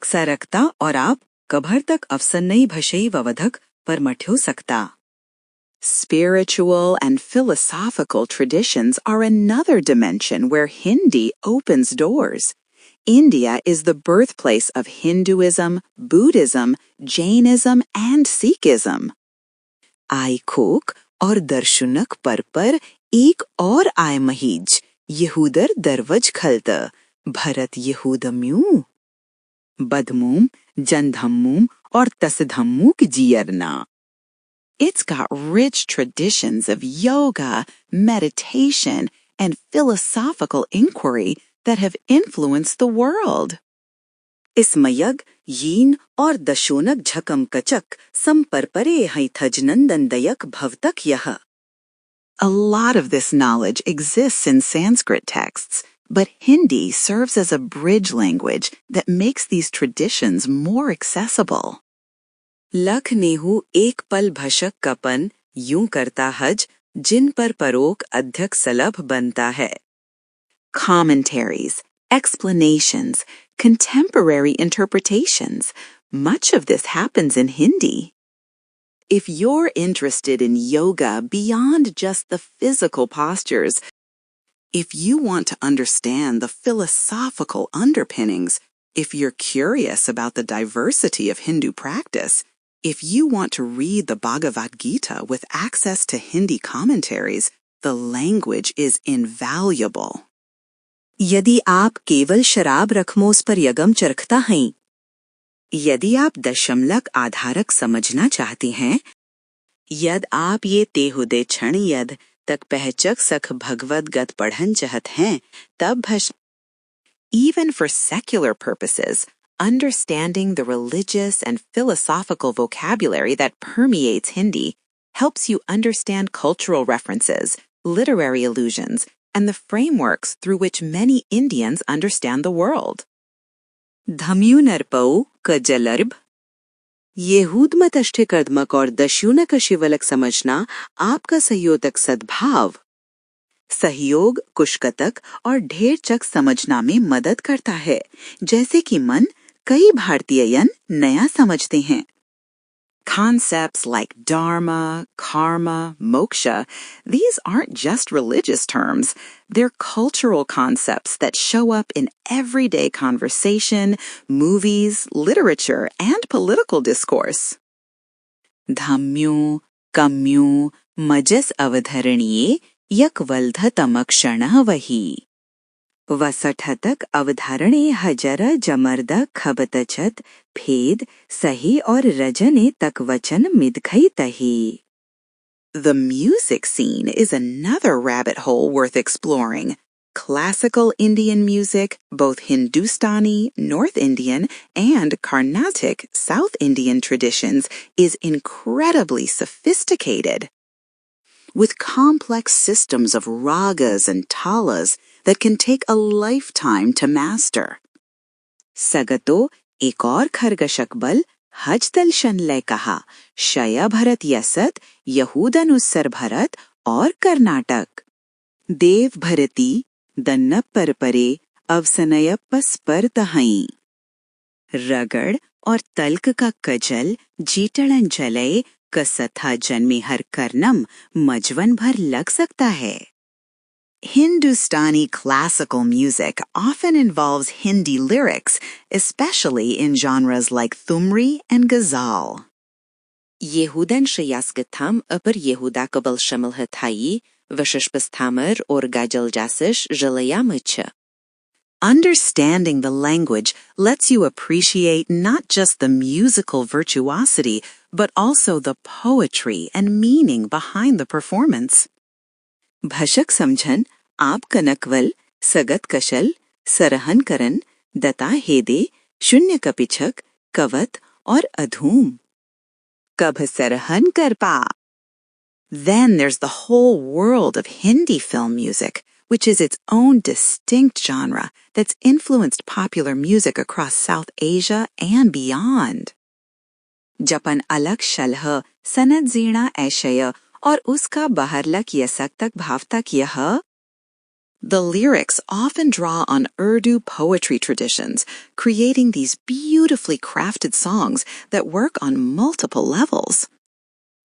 सरकता और आप कभर तक अवसन नहीं भषई ववधक पर मठ्यो सकता. Spiritual and philosophical traditions are another dimension where Hindi opens doors. India is the birthplace of Hinduism, Buddhism, Jainism, and Sikhism. आय खोक और दर्शनक पर एक और आय महीज यहूदर दरवज खलत भरत यहूदम्यू बदमूम जनधम्मूम और तसधम्मू की जियरना. It's got rich traditions of yoga, meditation, and philosophical inquiry that have influenced the world. इसमयग यीन और दशोनक झकम कचक संपरपरे है थजनंदन दयक भवतक यह. A lot of this knowledge exists in Sanskrit texts, but Hindi serves as a bridge language that makes these traditions more accessible. लख नेहू एक पल भशक कपन यूं करता हज जिन पर परोक अध्यक सलभ बनता है. Commentaries, explanations, contemporary interpretations. Much of this happens in Hindi. If you're interested in yoga beyond just the physical postures, if you want to understand the philosophical underpinnings, if you're curious about the diversity of Hindu practice, if you want to read the Bhagavad Gita with access to Hindi commentaries, the language is invaluable. यदि आप केवल शराब रखमोस पर यगम चरखता हैं, यदि आप दशमलक आधारक समझना चाहते हैं, यद आप ये तेहुदे क्षण यद तक पहचक सख भगवत गत पढ़न चाहत हैं, तब Even for secular purposes, understanding the religious and philosophical vocabulary that permeates Hindi helps you understand cultural references, literary allusions, and the frameworks through which many Indians understand the world. धम्यू नरपऊ क जलर्ब येहूद मत अष्टकर्दमक और दस्यूनक शिवलक समझना आपका सहयोगक सद्भाव सहयोग कुशकतक और ढेर चक समझना में मदद करता है, जैसे कि मन कई भारतीययन नया समझते हैं. Concepts like dharma, karma, moksha, these aren't just religious terms. They're cultural concepts that show up in everyday conversation, movies, literature, and political discourse. Dhammyu, kamyu, majas avadharaniye, yakvaldha tamakshana vahi. वसठतक अवधारणे हजर जमर्द खबतचत भेद सही और रजने तक वचन मिदखई तही. The music scene is another rabbit hole worth exploring. Classical Indian music, both Hindustani, North Indian, and Carnatic, South Indian traditions, is incredibly sophisticated. With complex systems of ragas and talas that can take a lifetime to master. Sagato एक और खरगशकबल हजदलशन ले कहा शया भरत यसत यहूदनुस्सर भरत और कर्नाटक. देव भरती दन्नप परपरे अवसनयपस पर तहई. रगड़ और talk का कजल जीटड़न जलय कसथा जन्मी हर कर्नम मजवन भर लग सकता है. Hindustani classical music often involves Hindi lyrics, especially in genres like Thumri and Ghazal. Yehudan shayasgatham upper Yehuda kabal shamal hathayi, vashashpasthamar or gajal jasish jalayamich. Understanding the language lets you appreciate not just the musical virtuosity, but also the poetry and meaning behind the performance. भशक समझन, आप कनकवल, सगत कशल, सरहन करन, दता हेदे, शून्य कपिछक, कवत और अधूम. कभ सरहन कर पा. Then there's the whole world of Hindi film music, which is its own distinct genre that's influenced popular music across South Asia and beyond. जपन अलग शलह, सनद जीणा ऐशय और उसका बहरलक यसक तक भावतक यह. The lyrics often draw on Urdu poetry traditions, creating these beautifully crafted songs that work on multiple levels.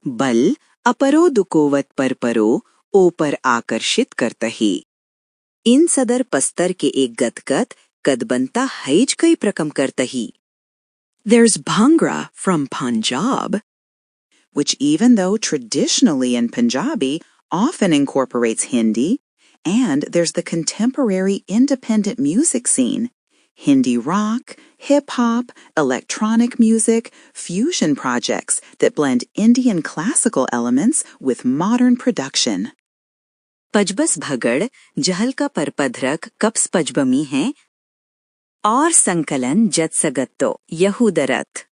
बल अपरो दुकोवत पर परो, ओ पर आकर्षित करता ही. इन सदर पस्तर के एक गदगद, कद बनता हैज कई प्रकम करता ही. There's Bhangra from Punjab, which even though traditionally in Punjabi often incorporates Hindi, and there's the contemporary independent music scene, Hindi rock, hip-hop, electronic music, fusion projects that blend Indian classical elements with modern production. पजबस भगड़, जहल का परपधरक cups पजबमी हैं, और संकलन जत सगत्तो यहूदरत.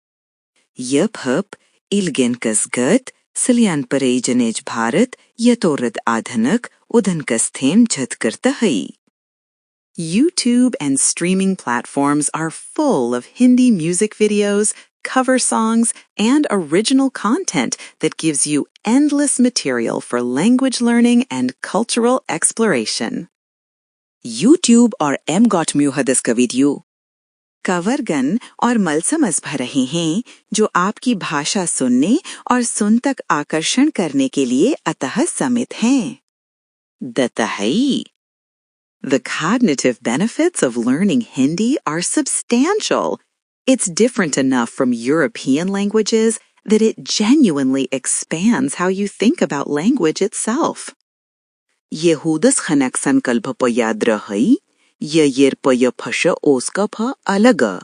यपहप इल्गेन कसगत, सलियान परेजनेज भारत, यतोरद आधनक, उधन कस्थेम झत करता है. YouTube and streaming platforms are full of Hindi music videos, cover songs, and original content that gives you endless material for language learning and cultural exploration. YouTube और M.Muhadis का video कवरगन और मलसमस भर रहे हैं जो आपकी भाषा सुनने और सुन तक आकर्षण करने के लिए अतः समित हैं. दतहई. The cognitive benefits of learning Hindi are substantial. It's different enough from European languages that it genuinely expands how you think about language itself. Yehudas khanak sankalpa pa yad rahai, yer pa ya phasha oska pa alaga.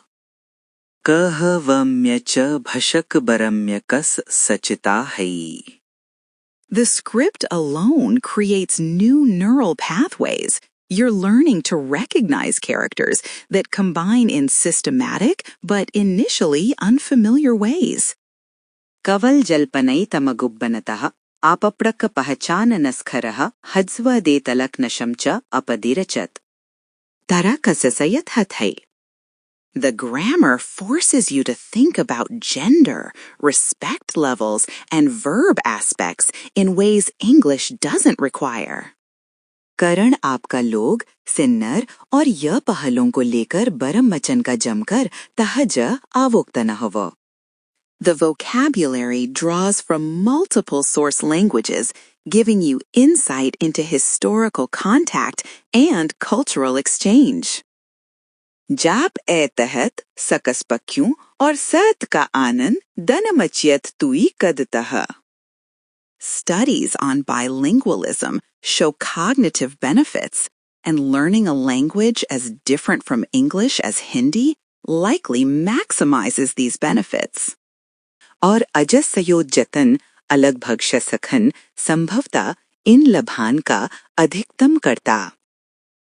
Kahavamya cha bhashak baramya kas sachita hai. The script alone creates new neural pathways. You're learning to recognize characters that combine in systematic but initially unfamiliar ways. Kaval jalpanai tamagubbanatah आपप्रक पहचान नस्खरः हज्व दे तलक नशम च अपदिरचत. तरा कससयत हथै. The grammar forces you to think about gender, respect levels, and verb aspects in ways English doesn't require. करण आपका लोग, सिन्नर और य पहलों को लेकर बरम मचन का जमकर तहज आवोक्ता न हवो. The vocabulary draws from multiple source languages, giving you insight into historical contact and cultural exchange. जाप ए तहत सकस पक्यों और सत का आनंद दनमचियत तुई कदतह. Studies on bilingualism show cognitive benefits, and learning a language as different from English as Hindi likely maximizes these benefits. और अजस सयो जतन अलग भक्ष सखन संभवता इन लभान का अधिकतम करता.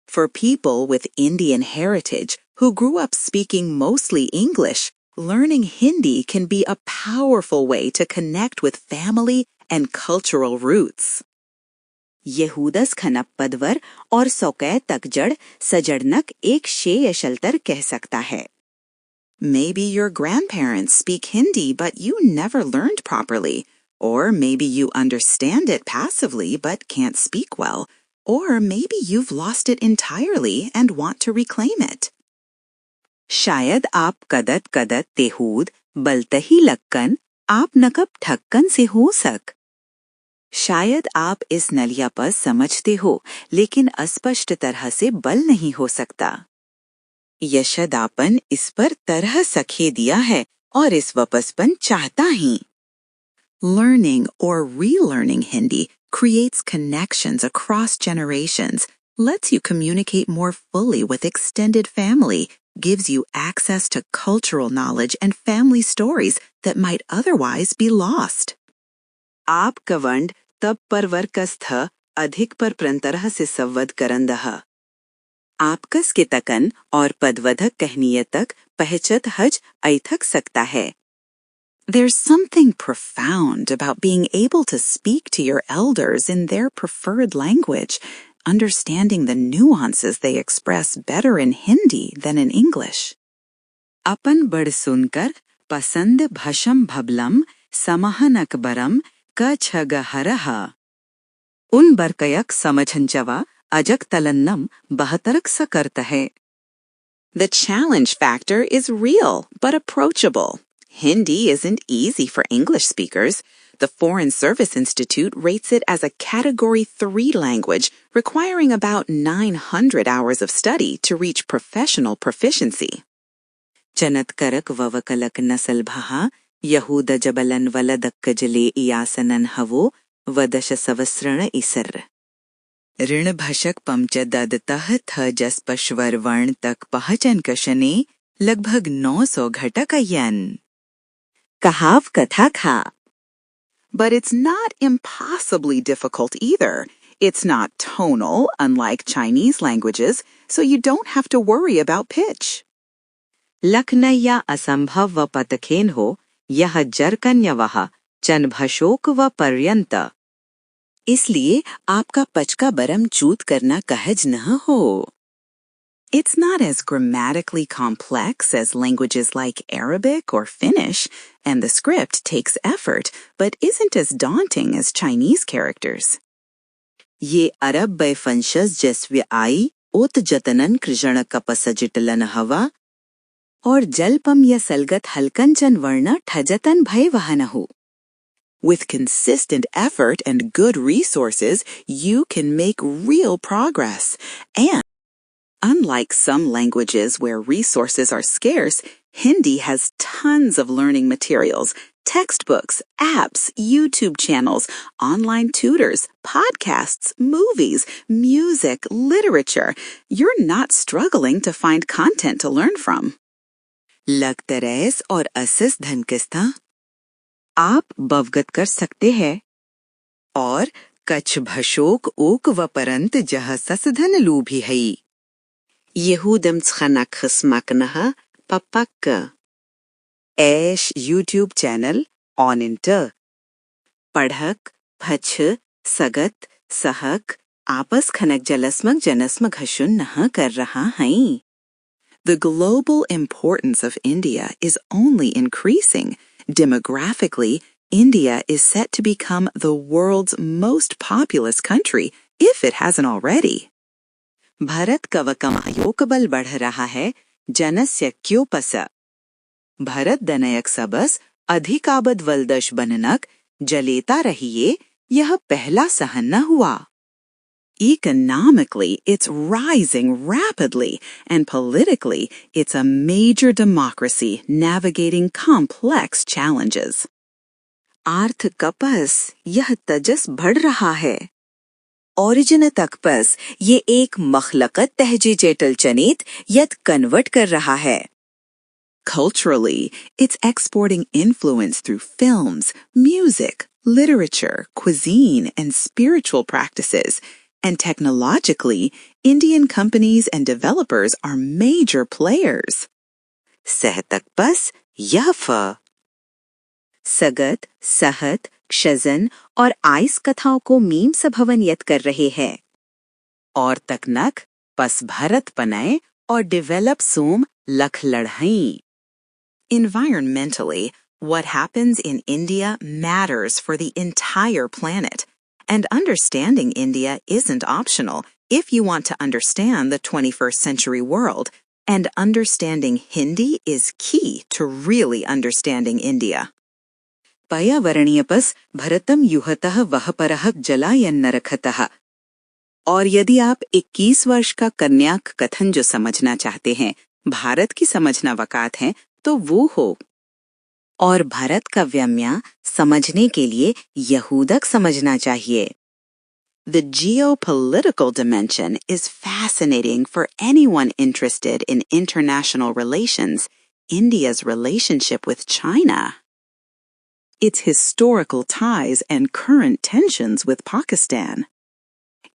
For people with Indian heritage who grew up speaking mostly English, learning Hindi can be a powerful way to connect with family and cultural roots. यहूदस खनप पदवर और सौकै तकजड़ सजड़नक एक शेय शल्तर कह सकता है. Maybe your grandparents speak Hindi but you never learned properly, or maybe you understand it passively but can't speak well, or maybe you've lost it entirely and want to reclaim it. शायद आप कदत कदत तेहूद बलतही लक्कन आप नकब ठक्कन से हो सक. शायद आप इस नलिया पर समझते हो लेकिन अस्पष्ट तरह से बल नहीं हो सकता. यशदापन इस पर तरह सखे दिया है और इस वापसपन चाहता ही. Learning or relearning Hindi creates connections across generations, lets you communicate more fully with extended family, gives you access to cultural knowledge and family stories that might otherwise be lost. आप कवंड तब परवर्कस्थ अधिक पर प्रंतरह से संवद करंदह. आपकस के तकन और पदवधक कहनीय तक पहचत हज ऐथक सकता है. There's something profound about being able to speak to your elders in their preferred language, understanding the nuances they express better in Hindi than in English. अपन बड़ सुनकर पसंद भशम भबलम समहन अकबरम क छगहरह. उन बरकयक समझंचवा अजक तलन्नम बहतरक स करता है. The challenge factor is real but approachable. Hindi isn't easy for English speakers. The Foreign Service Institute rates it as a Category 3 language, requiring about 900 hours of study to reach professional proficiency. Janatkarak vavakalak nasal bhaha, Yahuda jabalan valadak jale iyasanan havo, vadasha savasrana isar. ऋण भशक पमच ददतः थ जस पश्वर वर्ण तक पहचन कशने लगभग 900 घटक अयन. कहाव कथा खा. But it's not impossibly difficult either. It's not tonal, unlike Chinese languages, so you don't have to worry about pitch. लखनया असंभव व पतखेन हो, यह जरकन्यवह चनभशोक व पर्यंत. इसलिए आपका पचका बरम चूत करना कहज न हो. It's not as grammatically complex as languages like Arabic or Finnish, and the script takes effort, but isn't as daunting as Chinese characters. ये अरब बैफंशस जस्व्य आई, ओत जतनन कृजण कपसजिटलन हवा, और जलपम या सलगत हलकंचन वर्ण ठजतन भय वहनहु. With consistent effort and good resources, you can make real progress. And unlike some languages where resources are scarce, Hindi has tons of learning materials, textbooks, apps, YouTube channels, online tutors, podcasts, movies, music, literature. You're not struggling to find content to learn from. लगतरेस और असिस धनकिस्ता आप बवगत कर सकते हैं. और Kutch भशोक okay व परंत जह ससधन लूभी है. यहूदम छनक खस्मकनह पपक. ऐश YouTube चैनल ऑन इंटर. पढ़क भछ सगत सहक आपस खनक जलस्मक जनस्म घशुन नह कर रहा है. The global importance of India is only increasing. Demographically, India is set to become the world's most populous country, if it hasn't already. Bharat का वकमायोग बल बढ़ रहा है, जनस्य क्योपस. भारत दनयक सबस अधिकाबद वलदश बननक जलेता रहिए, यह पहला सहन न हुआ. Economically, it's rising rapidly, and politically, it's a major democracy navigating complex challenges. आर्थ कपस यह तजस बढ़ रहा है. ओरिजिन तकपस ये एक मखलकत तहजी चेटल चनित यत कन्वर्ट कर रहा है. Culturally, it's exporting influence through films, music, literature, cuisine, and spiritual practices. And technologically, Indian companies and developers are major players. सहतकपस यह फ. सगत, सहत, क्षजन और आइस कथाओं को मीम सभवन यत कर रहे हैं. और तकनक पस भारत पनय और develop Som lakh लड़हई. Environmentally, what happens in India matters for the entire planet. And understanding India isn't optional if you want to understand the 21st century world. And understanding Hindi is key to really understanding India. पर्यावरणीयपस भरतम युहतः वह परह जलायन्न रखतः. और यदि आप 21 वर्ष का कन्याक कथन जो समझना चाहते हैं, भारत की समझना वकात है, तो वो हो. और भारत का व्यम्या समझने के लिए यहूदक समझना चाहिए. The geopolitical dimension is fascinating for anyone interested in international relations, India's relationship with China. Its historical ties and current tensions with Pakistan.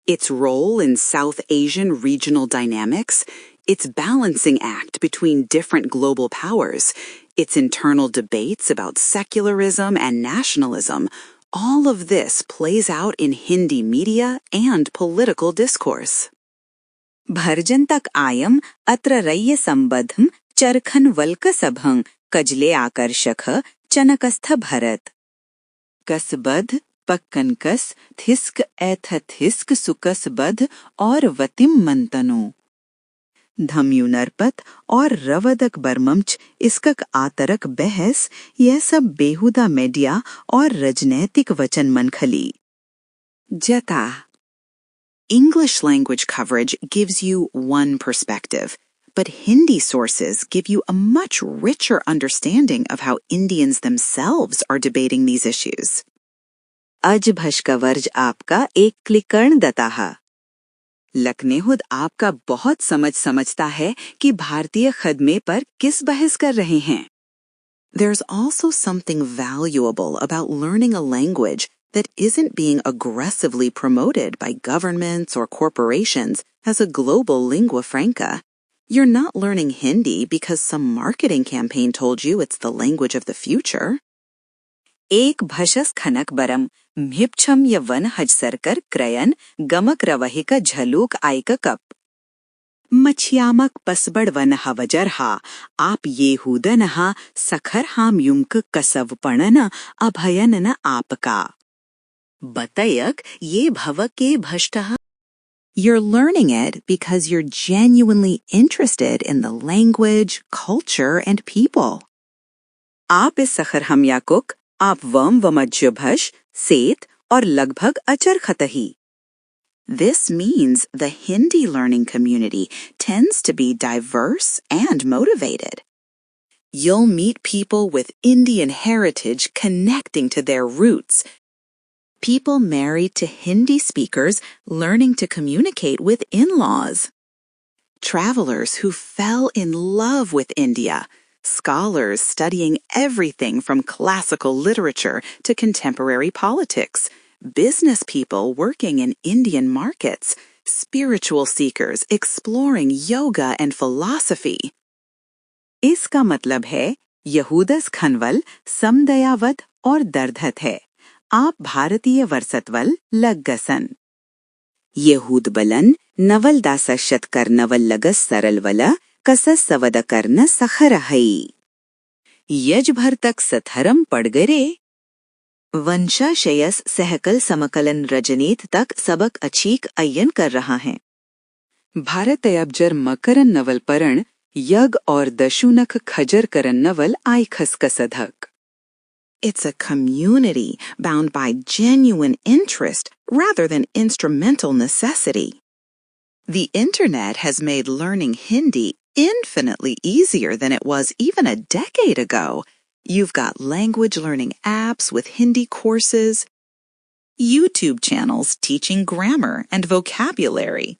Its role in South Asian regional dynamics, its balancing act between different global powers, its internal debates about secularism and nationalism, all of this plays out in Hindi media and political discourse. भर्जन्तक आयम अत्र रय्य संबद्धं चरखन walk सभं कजले आकर्षक चनकस्थ भरत कसबद्ध पक्कनकस थिस्क एथथिस्क सुकसबद्ध और वतिम मंतनो धम्यु नरपत और रवदक बर्ममच इसकक आतरक बहस यह सब बेहुदा media और राजनैतिक वचन मनखली जता English language coverage gives you one perspective, but Hindi sources give you a much richer understanding of how Indians themselves are debating these issues. अज भशकवर्ज आपका एक क्लिकर्ण दताहा लखनेहुद आपका बहुत समझता है कि भारतीय खदमे पर किस बहस कर रहे हैं. There's also something valuable about learning a language that isn't being aggressively promoted by governments or corporations as a global lingua franca. You're not learning Hindi because some marketing campaign told you it's the language of the future. एक भशस खनक बरम म्हिपछम य one हजसरकर क्रयन गमक रवहिक झलूक आयक cup मछियामक पसबड़ one हवजर हा आप ये हुदन हा सखर हाम युमक कसवपणन अभयन न आपका बतयक ये भव के भष्टः. You're learning it because you're genuinely interested in the language, culture, and people. आप इस सखर हम याकुक आप वम वमज्य भश सेत और लगभग अचर खतही. This means the Hindi learning community tends to be diverse and motivated. You'll meet people with Indian heritage connecting to their roots. People married to Hindi speakers learning to communicate with in-laws. Travelers who fell in love with India. Scholars studying everything from classical literature to contemporary politics. Business people working in Indian markets. Spiritual seekers exploring yoga and philosophy. इसका मतलब है यहूदस खनवल समदयावत और दर्धत है. आप भारतीय वर्सतवल लग्गसन. यहूद बलन नवल दासशत कर नवल लगस सरलवला कसस सवद करन सखरहई. यज भर तक सथरम पड़गरे. वंशाशयस सहकल समकलन रजनीत तक सबक अचीक अयन कर रहा है. भारत अबजर मकरन नवल परण यग और दशुनख खजर करन नवल आय खसकसधक. It's a community bound by genuine interest rather than instrumental necessity. The internet has made learning Hindi infinitely easier than it was even a decade ago. You've got language learning apps with Hindi courses, YouTube channels teaching grammar and vocabulary,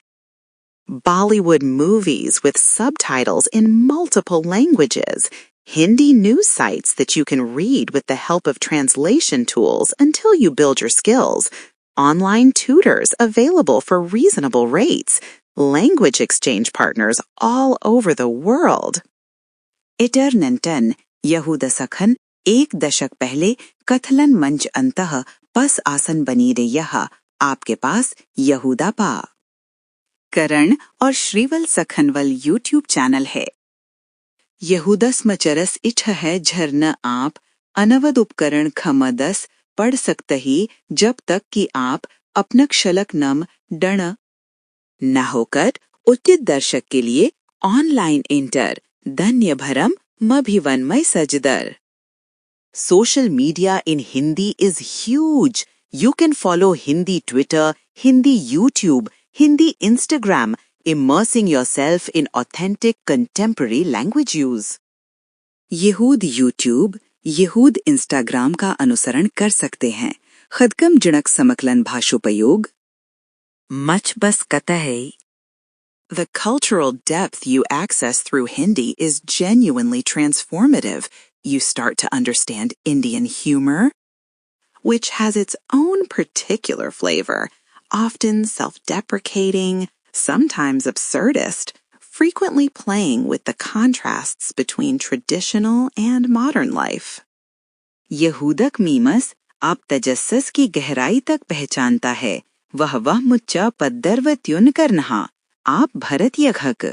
Bollywood movies with subtitles in multiple languages, Hindi news sites that you can read with the help of translation tools until you build your skills, online tutors available for reasonable rates, language exchange partners all over the world. इटरनंटन यहूदा सखन एक दशक पहले कथलन मंच अंतः पस आसन बनी रे यहा आपके पास यहूदा पा. करण और श्रीवल सखनवल यूट्यूब चैनल है. यहूदस मचरस इठ है झरना आप अनवद उपकरण खमदस पढ़ सकते ही जब तक कि आप अपनक शलक नम डण न होकर उचित दर्शक के लिए ऑनलाइन इंटर धन्य भरम मभिवनमय सजदर. Social media in Hindi is huge. You can follow Hindi Twitter, Hindi YouTube, Hindi Instagram, immersing yourself in authentic contemporary language use. यहूद YouTube, यहूद Instagram का अनुसरण कर सकते हैं. खदकम जिणक समकलन भाषोपयोग much bas katahay. The cultural depth you access through Hindi is genuinely transformative. You start to understand Indian humor, which has its own particular flavor, often self-deprecating, sometimes absurdist, frequently playing with the contrasts between traditional and modern life. यहूदक memes आप तजस्सस की गहराई तक पहचानता है वह मुच्चा पद्दर व त्युन करनहा आप भरत यघक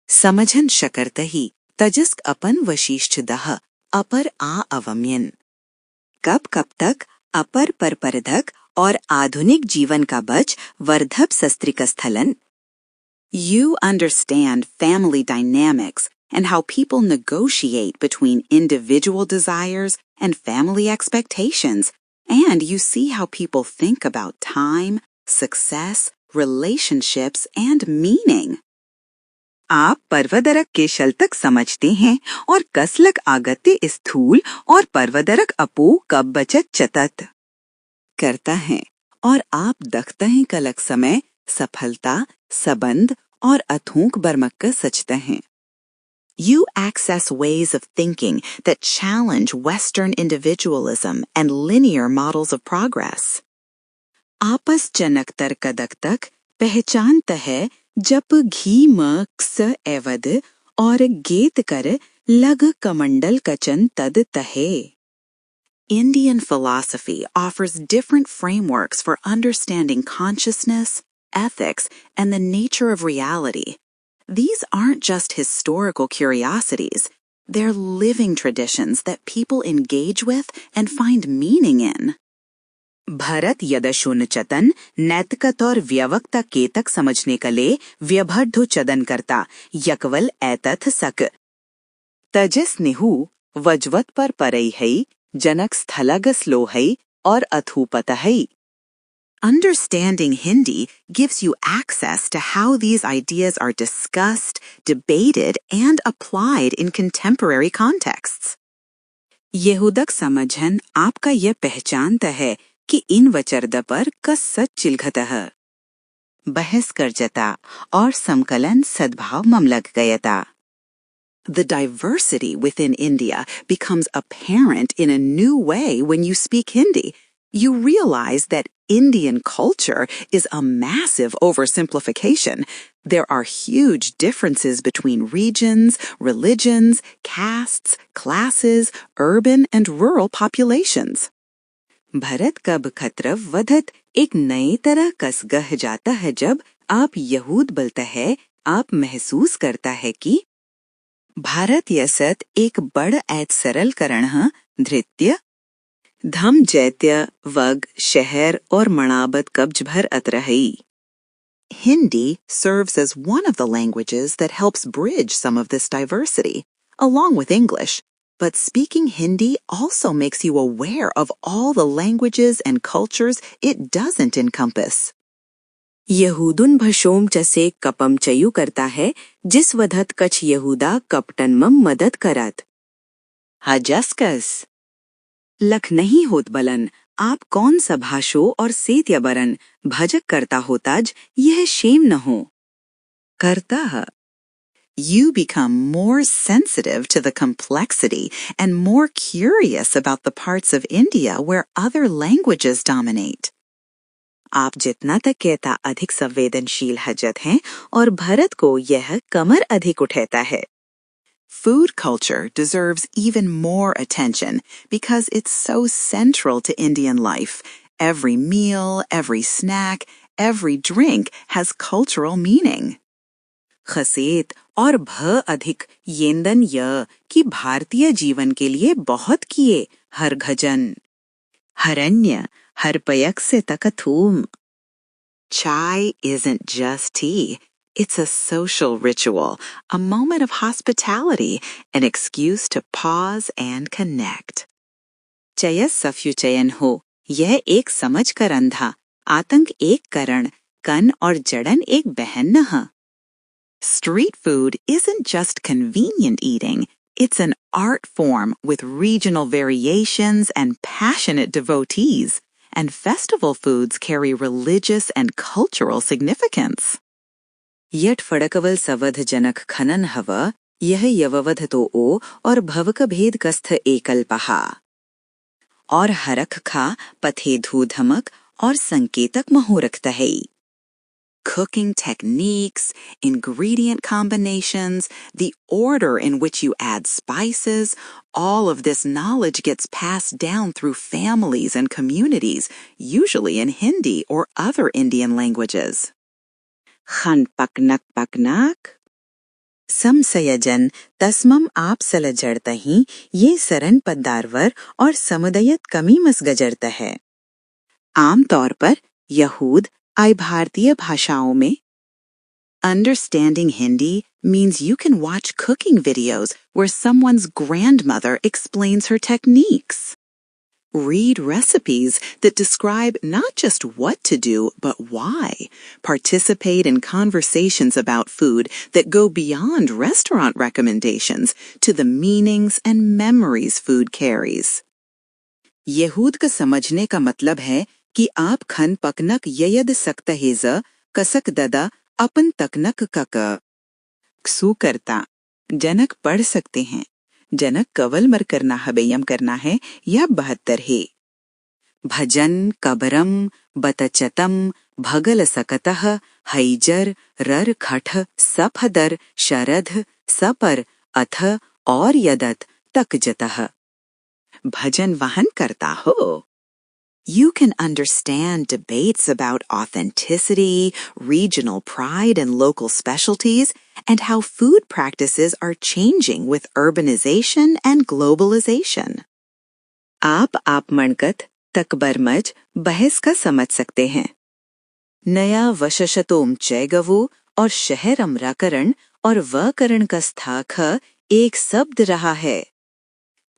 समझन शकरतही तजस्क अपन वशिष्ठ दह अपर आ अवम्यन कब तक अपर पर परधक और आधुनिक जीवन का बच वर्धप सस्त्रिक स्थलन. You understand family dynamics and how people negotiate between individual desires and family expectations, and you see how people think about time, success, relationships, and meaning. आप पर्वदरक के शल तक समझते हैं और कसलक आगत्य स्थूल और पर्वदरक अपो कब बचत चतत करता है और आप दखता हैं कलक समय सफलता सबंध और अथूक बरमक्का सचता हैं. You access ways of thinking that challenge Western individualism and linear models of progress. आपस जनक तरकदक तक पहचानता है जप घी मक्स एवद और गेत कर लग कमंडल कचन तद तहे. Indian philosophy offers different frameworks for understanding consciousness, ethics, and the nature of reality. These aren't just historical curiosities. They're living traditions that people engage with and find meaning in. Bharat यदशुन चतन नैतिकत और व्यवक्ता केतक समझने कले व्यभड्ढु चदन करता यकवल ऐतथ सक तजस निहु वजवत पर परई हई जनक स्थलग स्लोहई और अथूपतहई. Understanding Hindi gives you access to how these ideas are discussed, debated, and applied in contemporary contexts. यहूदक समझन आपका यह पहचानता है कि इन वचर्द पर कस सच चिलघतः बहस कर जता और समकलन सद्भाव ममलग गयता. The diversity within India becomes apparent in a new way when you speak Hindi. You realize that Indian culture is a massive oversimplification. There are huge differences between regions, religions, castes, classes, urban and rural populations. Bharat कब खतरव वधत एक नए तरह कस गह जाता है जब आप यहूद बलता है आप महसूस करता है कि भारत यसत एक बड़ ऐत सरल करण धृत्य धम जैत्य वग शहर और मणाबत कब्ज भर अतरहई. Hindi serves as one of the languages that helps bridge some of this diversity, along with English. But speaking Hindi also makes you aware of all the languages and cultures it doesn't encompass. यहूदुन भशोम चसे कपम चयु करता है जिस वधत कछ यहूदा कपटनमम मदद करत. हजस्कस लख नहीं होत बलन आप कौन सा भाषो और सेत्य बरन भजक करता होताज यह शेम न हो. करता You become more sensitive to the complexity and more curious about the parts of India where other languages dominate. आप जितना तक कहता अधिक संवेदनशील हजत हैं और भारत को यह कमर अधिक उठाता है. Food culture deserves even more attention because it's so central to Indian life. Every meal, every snack, every drink has cultural meaning. खसेत और भ अधिक येंदन य कि भारतीय जीवन के लिए बहुत किए हर घजन हरण्य हर पयक से तकथूम. Chai isn't just tea. It's a social ritual, a moment of hospitality, an excuse to pause and connect. चयस सफ्यु चयन हो यह एक समझ कर अंधा आतंक एक करण कन और जड़न एक बहन न. Street food isn't just convenient eating. It's an art form with regional variations and passionate devotees. and festival foods carry religious and cultural significance. यट फड़कवल सवध जनक खनन हव यह यववध तो ओ और भवक भेद कस्थ एकल पहा और हरख खा पथे धू धमक और संकेतक महोरख तहई. Cooking techniques, ingredient combinations, the order in which you add spices, all of this knowledge gets passed down through families and communities, usually in Hindi or other Indian languages. खन पकनक पकनाक समसयजन तस्मम आप सल जड़तही ये सरन पद्दारवर और समुदयत कमी मस गजरत है. आमतौर पर यहूद आई भारतीय भाषाओं में Understanding Hindi means you can watch cooking videos where someone's grandmother explains her techniques. Read recipes that describe not just what to do, but why. Participate in conversations about food that go beyond restaurant recommendations to the meanings and memories food carries. यहूद का समझने का मतलब है कि आप खन पकनक ययद सकत हेज कसक ददा अपन तकनक कक क्सू करता जनक पढ़ सकते हैं जनक कवल मर करना हबेयम करना है या 72 है. भजन कबरम बतचतम भगल सकतः हैजर रर खठ सफदर शरध सपर अथ और यदत तक जतः. भजन वाहन करता हो. You can understand debates about authenticity, regional pride and local specialties, and how food practices are changing with urbanization and globalization. आप मणकत तकबरमज बहस का समझ सकते हैं. नया वशशतोम चैगवु और शहरम राकरण और वकरण का स्थाख एक शब्द रहा है.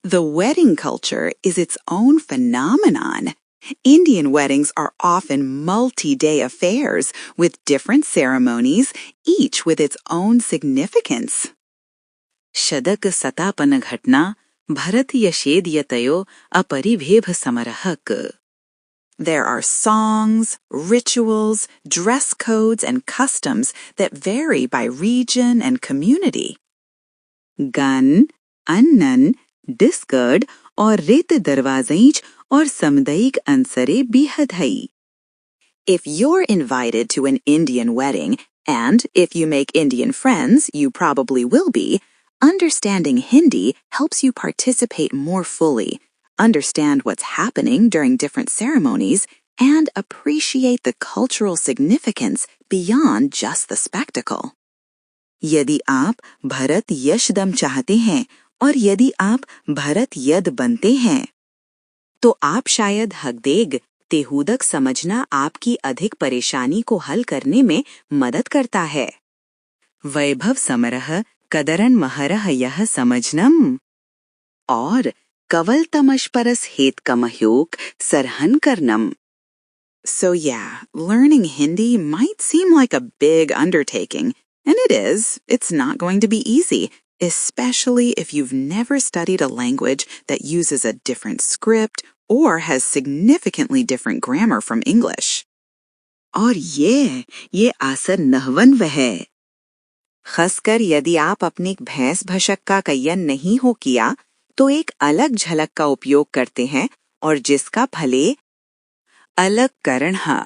The wedding culture is its own phenomenon. Indian weddings are often multi-day affairs with different ceremonies, each with its own significance. शदक सतापन घटना Bharat यशेद यतयो अपरिभेभ समरहक. There are songs, rituals, dress codes, and customs that vary by region and community. गान, अन्नन, discard और रेत दरवाज़ीज और समुदायिक अंसरे बेहद हई. If you're invited to an Indian wedding, and if you make Indian friends, you probably will be, understanding Hindi helps you participate more fully, understand what's happening during different ceremonies, and appreciate the cultural significance beyond just the spectacle. यदि आप भरत यशदम चाहते हैं और यदि आप भरत यद बनते हैं तो आप शायद हकदेग तेहूदक समझना आपकी अधिक परेशानी को हल करने में मदद करता है. वैभव समरह कदरन महरह यह समझनम और कवल तमशपरस हेत कमह्योक सरहन करनम. So yeah, learning Hindi might seem like a big undertaking, and it is. It's not going to be easy, especially if you've never studied a language that uses a different script or has significantly different grammar from English. और ये आसर नहवन है. खासकर यदि आप अपनी भैंस भशक का कयन नहीं हो किया तो एक अलग झलक का उपयोग करते हैं और जिसका भले अलग करण है.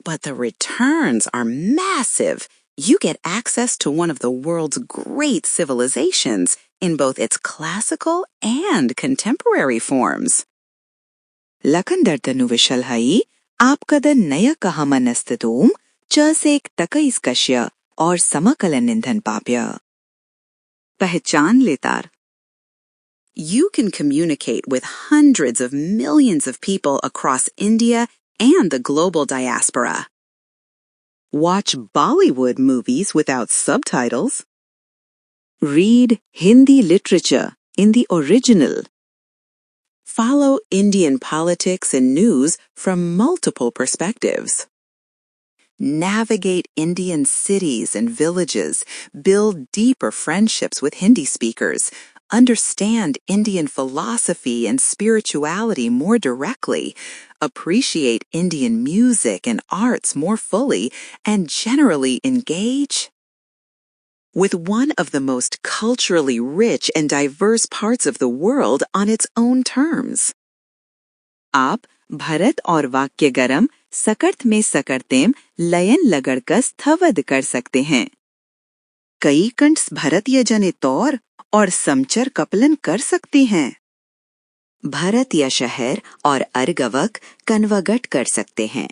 But the returns are massive. You get access to one of the world's great civilizations in both its classical and contemporary forms. लखन दर्तनु विशल हई आपकद नय कहमनस्ततोम चसेक तकईस कश्य और समकलन इंधन पाप्य. पहचान लेतार. You can communicate with hundreds of millions of people across India and the global diaspora. Watch Bollywood movies without subtitles. Read Hindi literature in the original. Follow Indian politics and news from multiple perspectives. Navigate Indian cities and villages, build deeper friendships with Hindi speakers, understand Indian philosophy and spirituality more directly, appreciate Indian music and arts more fully, and generally engage with one of the most culturally rich and diverse parts of the world on its own terms. आप भरत और वाक्य गरम सकर्थ में सकर्तेम lion लगड़कस थवद कर सकते हैं। कई कंठ्स भरतीय जने तौर और समचर कपलन कर सकते हैं। भरत या शहर और अर्गवक कन्वगट कर सकते हैं।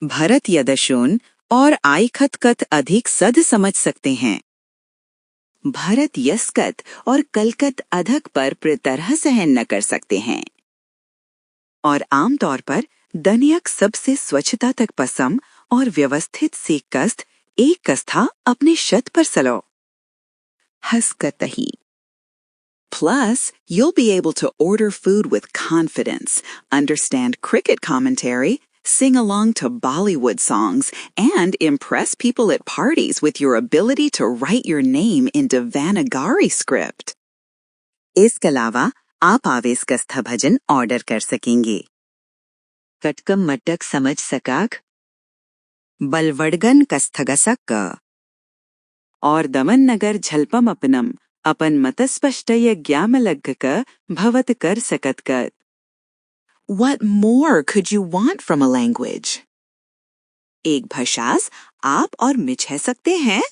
भरत या दशोन और आईखत कत अधिक सद समझ सकते हैं। भरत यस्कत और कलकत अधक पर प्रतरह सहन न कर सकते हैं। और आमतौर पर दनियक सबसे स्वच्छता तक पसम और व्यवस्थित से कस्त एक कस्था अपने शत पर सलो। हस्कतही। Plus, you'll be able to order food with confidence, understand cricket commentary, sing along to Bollywood songs, and impress people at parties with your ability to write your name in Devanagari script. इसके अलावा आप आवेश कस्था भजन order कर सकेंगे। कटकम मटक समझ सकाक बलवड़गन कस्थगसक और दमन नगर झल्पम अपनम अपन मतस्पष्टय ज्ञामलग्ग भवत कर सकत कर। What more could you want from a language? एक भाषास आप और मिछ है सकते हैं।